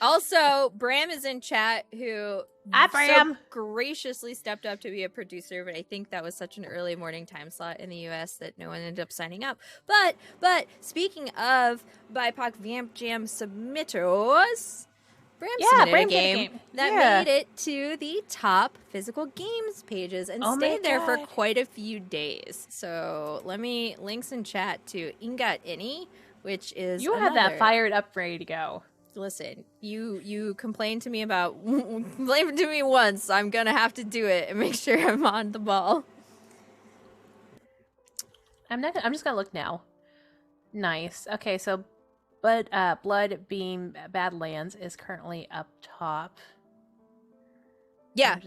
Also, Bram is in chat, who so graciously stepped up to be a producer, but I think that was such an early morning time slot in the US that no one ended up signing up. But speaking of BIPOC Vamp Jam submitters, Bram submitted a game that made it to the top physical games pages and stayed there for quite a few days. So let me links in chat to Ingat Ini, which is had that fired up, ready to go. Listen, you complained to me once. I'm gonna have to do it and make sure I'm on the ball. I'm just gonna look now. Nice. Okay, so Blood Beam Badlands is currently up top. Yeah,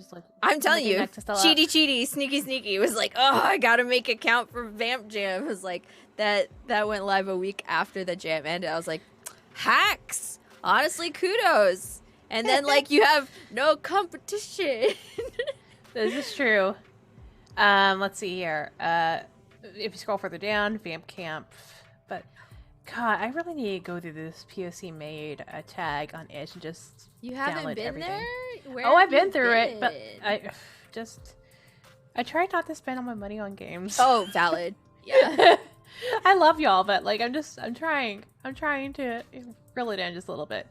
I'm telling you, cheaty, sneaky was like, oh, I gotta make a count for Vamp Jam. It was like that went live a week after the jam ended. I was like, hacks. Honestly, kudos. And then like you have no competition. This is true. Let's see here. If you scroll further down, Vamp Camp. But God, I really need to go through this POC made tag on Itch and just you haven't been everything. there? Where I've been through it, but I try not to spend all my money on games. Oh, valid. Yeah. I love y'all, but like I'm trying to reel it in just a little bit.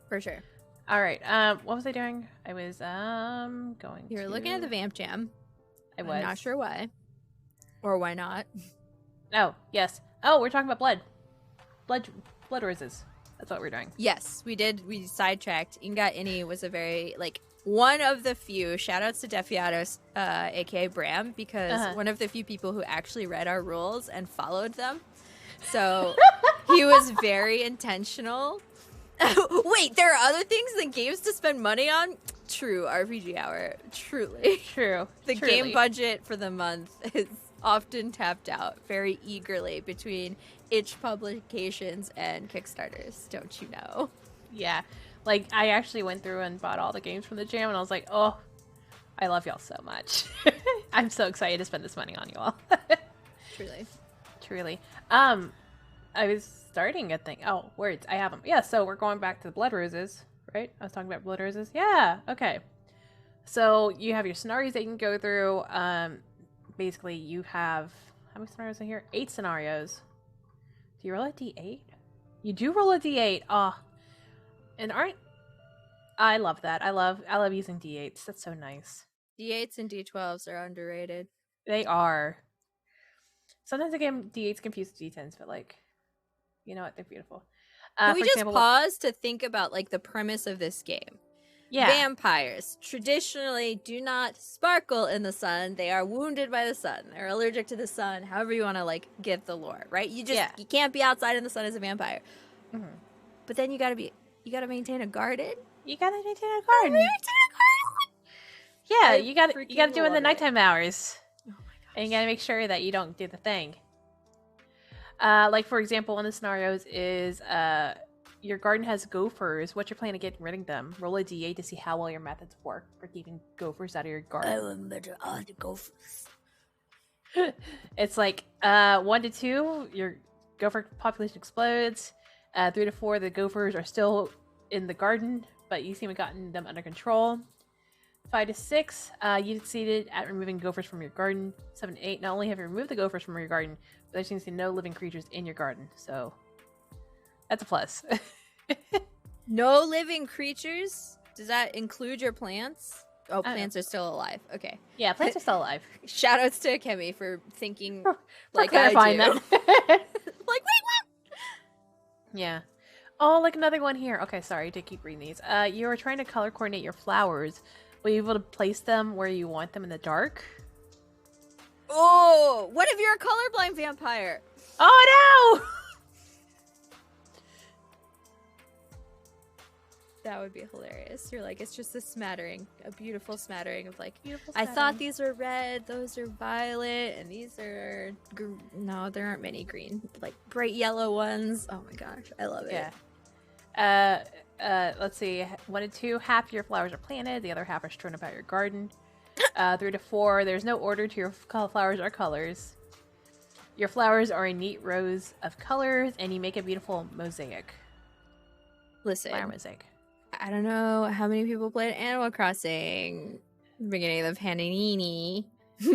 For sure. All right. What was I doing? I was going. You were looking at the Vamp Jam. I'm not sure why, or why not. Oh yes. Oh, we're talking about blood roses. That's what we're doing. Yes, we did. We sidetracked. Ingat Ini was a very one of the few shout-outs to Defiatos, aka Bram, because one of the few people who actually read our rules and followed them. So he was very intentional. Wait, there are other things than games to spend money on? True, RPG Hour. Truly. True. The game budget for the month is often tapped out very eagerly between itch publications and Kickstarters, don't you know? Yeah. Like, I actually went through and bought all the games from the jam, and I was like, oh, I love y'all so much. I'm so excited to spend this money on you all. Truly. I was starting a thing. Oh, words. I have them. Yeah, so we're going back to the Blood Roses, right? I was talking about Blood Roses. Yeah, okay. So you have your scenarios that you can go through. Basically, you have, how many scenarios are here? 8 scenarios. Do you roll a D8? You do roll a D8. Oh. And I love that. I love using D8s. That's so nice. D8s and D12s are underrated. They are. Sometimes I get D8s confused with D10s, but like, you know what? They're beautiful. Can we just pause to think about like the premise of this game? Yeah. Vampires traditionally do not sparkle in the sun. They are wounded by the sun. They're allergic to the sun. However you want to like get the lore, right? You can't be outside in the sun as a vampire. Mm-hmm. But then you gotta maintain a garden. Yeah, you gotta do it in the nighttime hours. Oh my gosh. And you gotta make sure that you don't do the thing. Like for example, one of the scenarios is your garden has gophers. What's your plan to get rid of them? Roll a D8 to see how well your methods work for keeping gophers out of your garden. I will murder all the gophers. It's like 1 to 2, your gopher population explodes. 3 to 4, the gophers are still in the garden, but you seem to have gotten them under control. 5 to 6, you succeeded at removing gophers from your garden. 7 to 8, not only have you removed the gophers from your garden, but there seems to be no living creatures in your garden. So that's a plus. No living creatures? Does that include your plants? Oh, plants are still alive. Okay. Yeah, plants are still alive. Shoutouts to Kemi for thinking like clarifying I do. that. Wait, what? Yeah. Oh, like another one here. Okay, sorry to keep reading these. You are trying to color coordinate your flowers. Will you be able to place them where you want them in the dark? Oh, what if you're a colorblind vampire? Oh, no! That would be hilarious. You're like, it's just a smattering, a beautiful smattering of like, Beautiful I thought these were red, those are violet, and these are, no, there aren't many green, like bright yellow ones. Oh my gosh, I love it. Yeah. Let's see. 1 to 2, half your flowers are planted, the other half are strewn about your garden. 3 to 4, there's no order to your flowers or colors. Your flowers are in neat rows of colors, and you make a beautiful mosaic. Listen, Flower mosaic. I don't know how many people played Animal Crossing beginning of Hananini,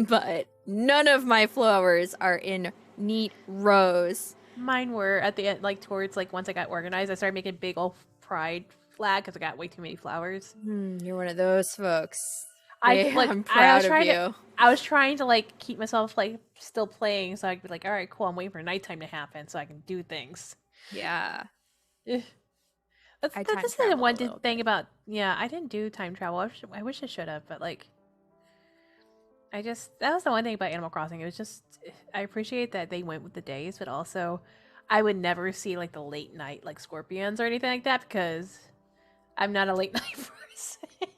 but none of my flowers are in neat rows. Mine were at the end, like towards like once I got organized, I started making a big old pride flag because I got way too many flowers. You're one of those folks. I'm proud of you. I was trying to like keep myself like still playing, so I could be like, all right, cool. I'm waiting for nighttime to happen so I can do things. Yeah. That's the one thing about, yeah, I didn't do time travel. I wish I should have, but like, that was the one thing about Animal Crossing. It was just, I appreciate that they went with the days, but also I would never see like the late night like scorpions or anything like that because I'm not a late night person.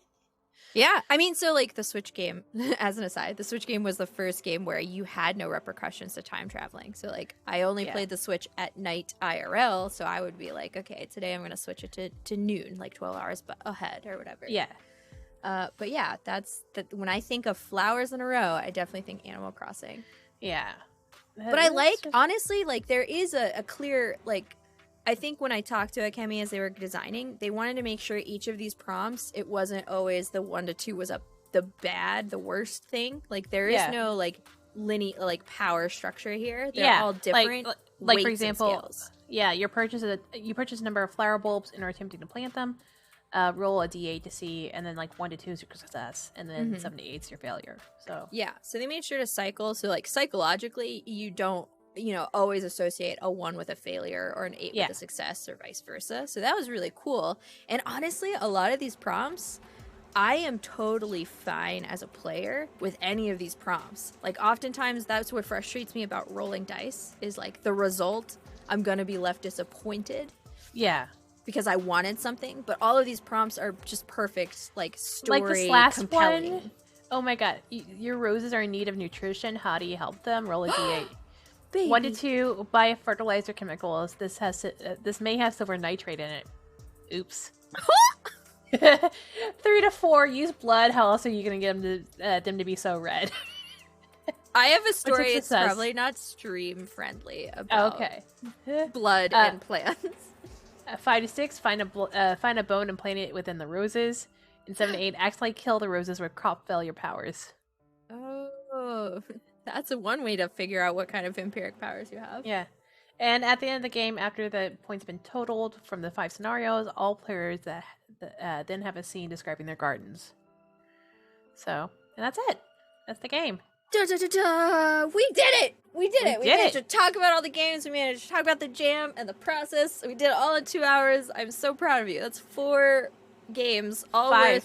Yeah, I mean, so like the Switch game, as an aside, the Switch game was the first game where you had no repercussions to time traveling. So like I only played the Switch at night IRL, so I would be like, okay, today I'm going to switch it to noon, like 12 hours ahead or whatever. Yeah. But yeah, that's when I think of flowers in a row, I definitely think Animal Crossing. Yeah. But I like, honestly, like there is a clear, like, I think when I talked to Akemi as they were designing, they wanted to make sure each of these prompts, it wasn't always the 1 to 2 was the worst thing. Like there is no like linear like power structure here. They're all different. Like for example, you purchase a number of flower bulbs and are attempting to plant them. Roll a d8 to see, and then like 1 to 2 is your success, and then 7 to 8 is your failure. So yeah, so they made sure to cycle. So like psychologically, you don't always associate a 1 with a failure or an 8 with a success or vice versa. So that was really cool. And honestly, a lot of these prompts, I am totally fine as a player with any of these prompts. Like oftentimes that's what frustrates me about rolling dice is like the result, I'm going to be left disappointed. Yeah. Because I wanted something, but all of these prompts are just perfect, like story, like this last compelling. One, oh my god, your roses are in need of nutrition. How do you help them? Roll a d8. Baby. 1 to 2, buy fertilizer chemicals. This may have silver nitrate in it. Oops. 3 to 4, use blood. How else are you gonna get them to be so red? I have a story. It's probably not stream friendly about blood and plants. 5 to 6, find a bone and plant it within the roses. And 7 to 8, accidentally kill the roses with crop failure powers. Oh. That's one way to figure out what kind of vampiric powers you have. Yeah. And at the end of the game, after the points have been totaled from the 5 scenarios, all players then have a scene describing their gardens. So, and that's it. That's the game. We did it! We did it! We managed to talk about all the games. We managed to talk about the jam and the process. We did it all in 2 hours. I'm so proud of you. That's 4 games. All 5.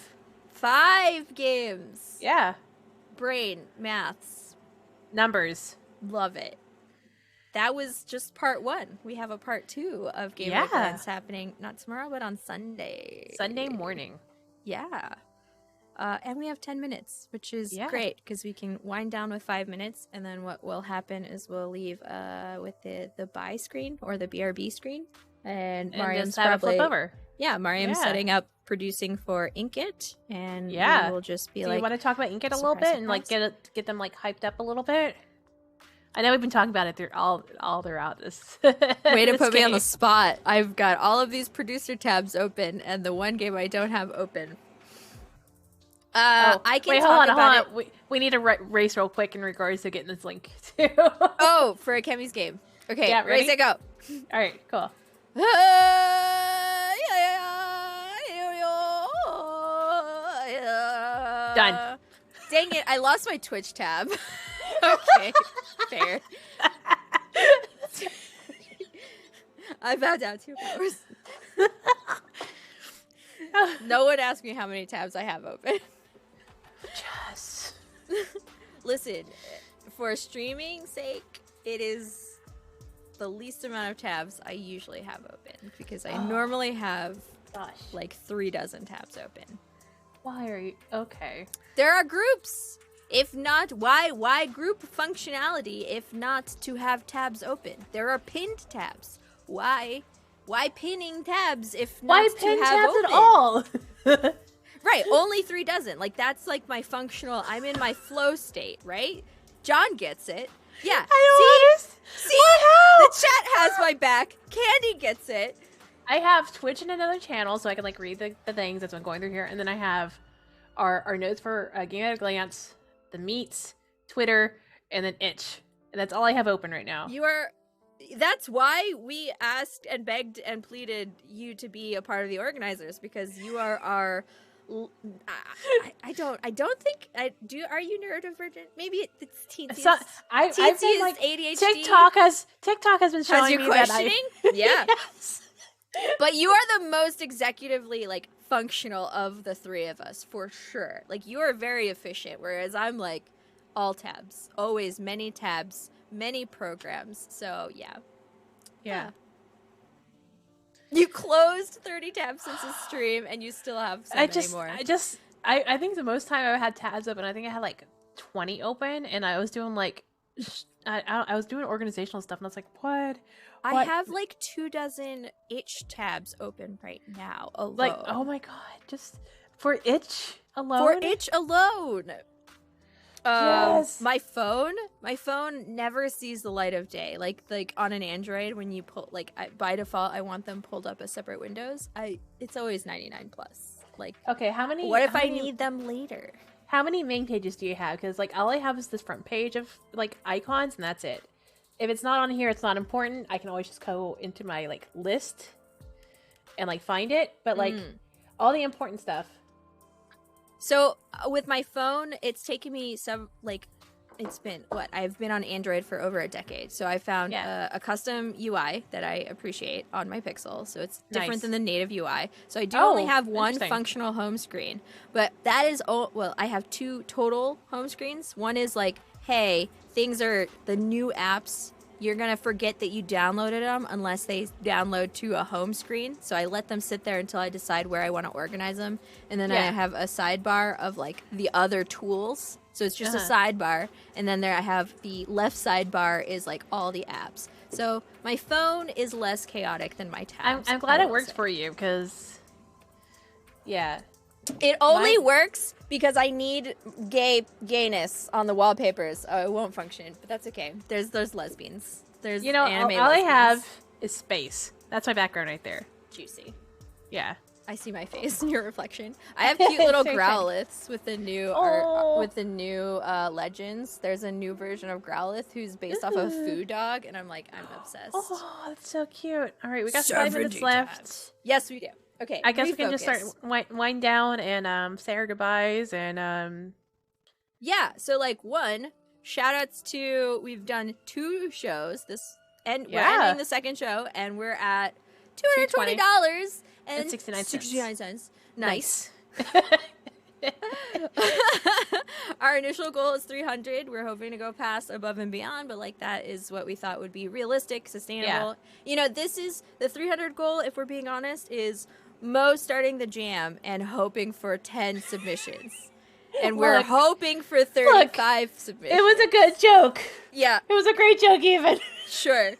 5 games. Yeah. Brain, maths. Numbers. Love it. That was just part 1. We have a part 2 of Game of Events happening not tomorrow, but on Sunday. Sunday morning. Yeah. And we have 10 minutes, which is great because we can wind down with 5 minutes. And then what will happen is we'll leave with the buy screen or the BRB screen. And Mariam's probably flip over. Yeah, Mariam's setting up producing for Inkit, and we will just be Do you want to talk about Inkit a little bit and like get them like hyped up a little bit? I know we've been talking about it through all throughout this. Way to this put me on the game. spot. I've got all of these producer tabs open, and the one game I don't have open. I can talk about it. We need to race real quick in regards to getting this link too. Oh, for a Kemi's game. Okay, Yeah, ready? race it, go. All right, cool. Done. Dang it, I lost my Twitch tab. Okay, fair. I bowed down 2 hours. No one asked me how many tabs I have open. Jess. Listen, for streaming sake, it is the least amount of tabs I usually have open because I normally have like 3 dozen tabs open. Why are you okay? There are groups. If not, why group functionality if not to have tabs open? There are pinned tabs. Why pinning tabs if not to have tabs open? at all? Right, only 3 dozen. Like that's like my functional. I'm in my flow state, right? John gets it. Yeah. See, the chat has my back. Candy gets it. I have Twitch in another channel so I can like read the things that's been going through here, and then I have our notes for Game at a Glance, the meets, Twitter, and then Itch, and that's all I have open right now. That's why we asked and begged and pleaded you to be a part of the organizers, because you are our. I don't think I do. Are you neurodivergent? Maybe it's teensy. So, I've been like ADHD. TikTok has been showing you me questioning. Yeah. Yes. But you are the most executively like functional of the 3 of us for sure. Like you are very efficient, whereas I'm like all tabs, always many tabs, many programs. So yeah. You closed 30 tabs since the stream, and you still have so many more. I think the most time I've had tabs open, I think I had like 20 open, and I was doing like I was doing organizational stuff, and I was like, what? I have like 2 dozen itch tabs open right now alone. Like, oh my god, just for itch alone? For itch alone. Yes. My phone never sees the light of day. Like on an Android, when you pull, like by default, I want them pulled up as separate windows. It's always 99 plus. Like, okay, how many? What if I need them later? How many main pages do you have? Because like all I have is this front page of like icons, and that's it. If it's not on here, it's not important. I can always just go into my like list and like find it. But like all the important stuff. So with my phone, it's taken me it's been I've been on Android for over a decade. So I found a custom UI that I appreciate on my Pixel. So it's different than the native UI. So I do only have one functional home screen, but that is I have 2 total home screens. One is like, hey, things are the new apps. You're going to forget that you downloaded them unless they download to a home screen. So I let them sit there until I decide where I want to organize them. And then I have a sidebar of like the other tools. So it's just a sidebar. And then there I have the left sidebar is like all the apps. So my phone is less chaotic than my tabs. I'm glad it works for you because, It only works because I need gayness on the wallpapers. Oh, it won't function, but that's okay. There's lesbians. There's anime all I lesbians. have is space. That's my background right there. Juicy. Yeah. I see my face in your reflection. I have cute little Growliths with the new legends. There's a new version of Growlith who's based off of a food dog, and I'm obsessed. Oh, that's so cute. All right, we got 5 minutes left. Yes, we do. Okay, I guess we can just start wind down and say our goodbyes and So like shout outs to, we've done 2 shows and we're ending the second show, and we're at $220 and 69 cents. Nice. Our initial goal is 300. We're hoping to go past, above and beyond, but like that is what we thought would be realistic, sustainable. This is the 300 goal, if we're being honest, is Mo starting the jam and hoping for 10 submissions. And we're hoping for 35 submissions. It was a good joke. Yeah. It was a great joke even. Sure.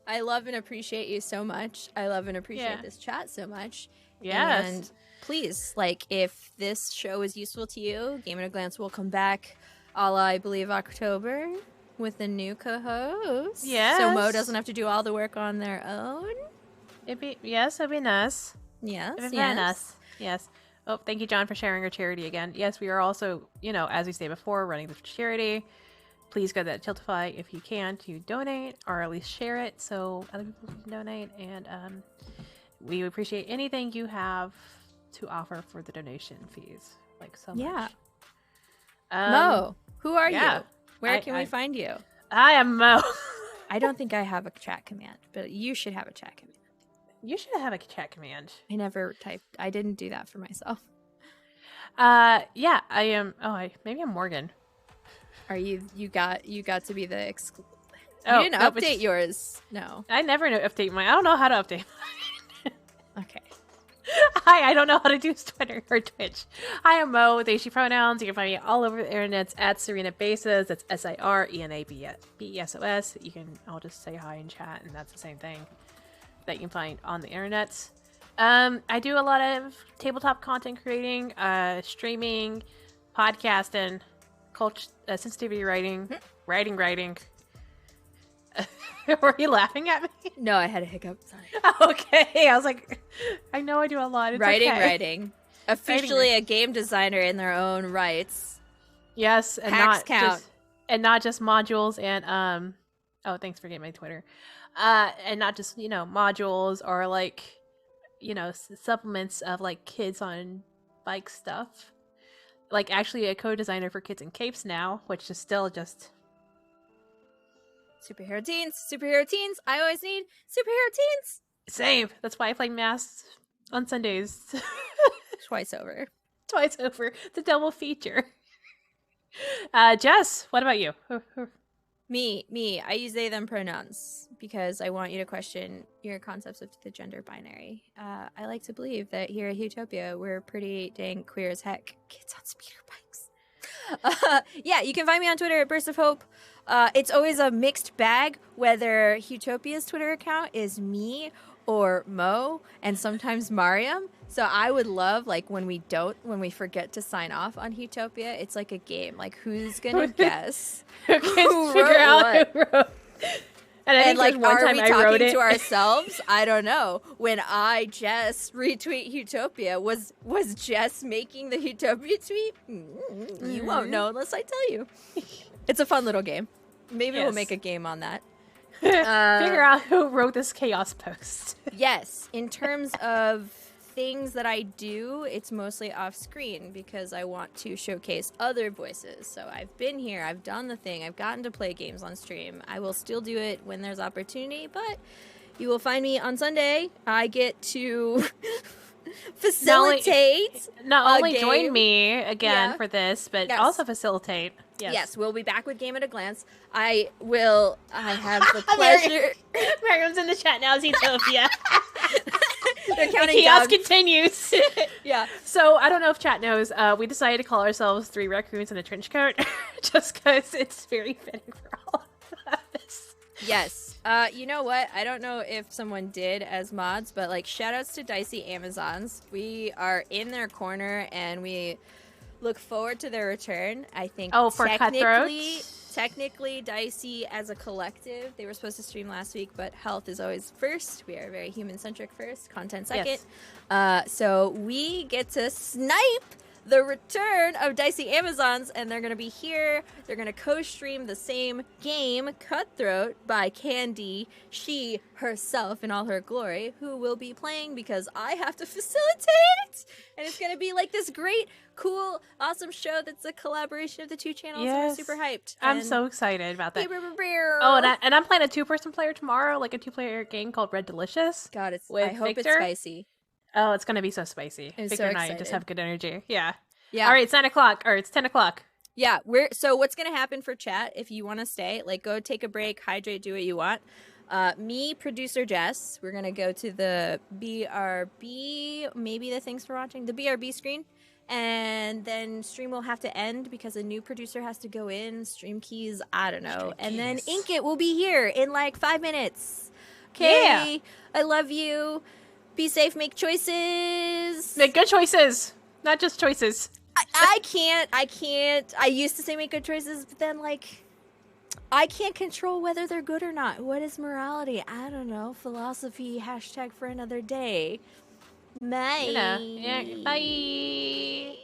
I love and appreciate you so much. I love and appreciate this chat so much. Yes. And please, like, if this show is useful to you, Game at a Glance will come back a la, I believe, October with a new co-host. Yes. So Mo doesn't have to do all the work on their own. It'd be nice. Yes, It'd be very nice. Yes. Oh, thank you, John, for sharing our charity again. Yes, we are also, as we stated before, running the charity. Please go to that Tiltify if you can to donate, or at least share it so other people can donate. And we appreciate anything you have to offer for the donation fees. Like so much. Mo, who are you? Where can we I find you? I am Mo. I don't think I have a chat command, but you should have a chat command. You should have a chat command. I never typed. I didn't do that for myself. Yeah, I am. Oh, maybe I'm Morgan. Are you? You got to be the. You didn't update yours. No, I never update mine. I don't know how to update mine. Okay. Hi, I don't know how to do Twitter or Twitch. I am Mo with she pronouns. You can find me all over the internet at Serena Bases. That's SIRENABESOS. I'll just say hi in chat, and that's the same thing that you can find on the internet. I do a lot of tabletop content creating, streaming, podcasting, sensitivity writing. Were you laughing at me? No, I had a hiccup. Sorry. Okay, I was like, I know I do a lot. It's writing. Officially a game designer in their own rights. Yes, and not just modules and Oh, thanks for getting my Twitter. And not just modules or like supplements of like kids on bike stuff. Like actually a co-designer for Kids in Capes now, which is still just. Superhero teens. I always need superhero teens. Same. That's why I play Masks on Sundays. Twice over. It's a double feature. Jess, what about you? Me. I use they, them pronouns because I want you to question your concepts of the gender binary. I like to believe that here at Utopia, we're pretty dang queer as heck. Kids on speeder bikes. Yeah, you can find me on Twitter at Burst of Hope. It's always a mixed bag whether Utopia's Twitter account is me or Mo and sometimes Mariam. So I would love like when we forget to sign off on Utopia, it's like a game. Like who's gonna guess who wrote what? And I think like one time I wrote it to ourselves. I don't know. When I just retweet Utopia, was Jess making the Utopia tweet? You won't know unless I tell you. It's a fun little game. Maybe we'll make a game on that. Figure out who wrote this chaos post. Yes. In terms of things that I do, it's mostly off screen because I want to showcase other voices. So I've been here, I've done the thing, I've gotten to play games on stream. I will still do it when there's opportunity, but you will find me on Sunday. I get to facilitate. Not only join me again for this, but also facilitate. Yes, we'll be back with Game at a Glance. I have the pleasure. Miriam's in the chat now as Utopia. They're counting the chaos down. Continues. Yeah. So I don't know if chat knows. We decided to call ourselves 3 raccoons in a trench coat, just because it's very fitting for all of us. Yes. You know what? I don't know if someone did as mods, but like shout outs to Dicey Amazons. We are in their corner and we look forward to their return. I think for technically Dicey as a collective, they were supposed to stream last week, but health is always first. We are very human-centric first, content second. Yes. So we get to snipe the return of Dicey Amazons, and they're going to be here. They're going to co-stream the same game, Cutthroat, by Candy, she herself in all her glory, who will be playing because I have to facilitate. And it's going to be like this great, cool, awesome show that's a collaboration of the 2 channels. Yes. And we're super hyped. I'm so excited about that. Oh, and I'm playing a 2-person player tomorrow, like a 2-player game called Red Delicious. God, I hope it's spicy. Oh, it's going to be so spicy. Victor and I just have good energy. Yeah. Yeah. All right, it's 9 o'clock, or it's 10 o'clock. Yeah, so what's going to happen for chat, if you want to stay, like go take a break, hydrate, do what you want. Me, producer Jess, we're going to go to the BRB, maybe the thanks for watching, the BRB screen. And then stream will have to end because a new producer has to go in, stream keys, I don't know. And then Ink It will be here in like 5 minutes. Okay, yeah. I love you. Be safe, make choices. Make good choices, not just choices. I can't. I used to say make good choices, but then like, I can't control whether they're good or not. What is morality? I don't know. Philosophy. # for another day. Bye. Bye.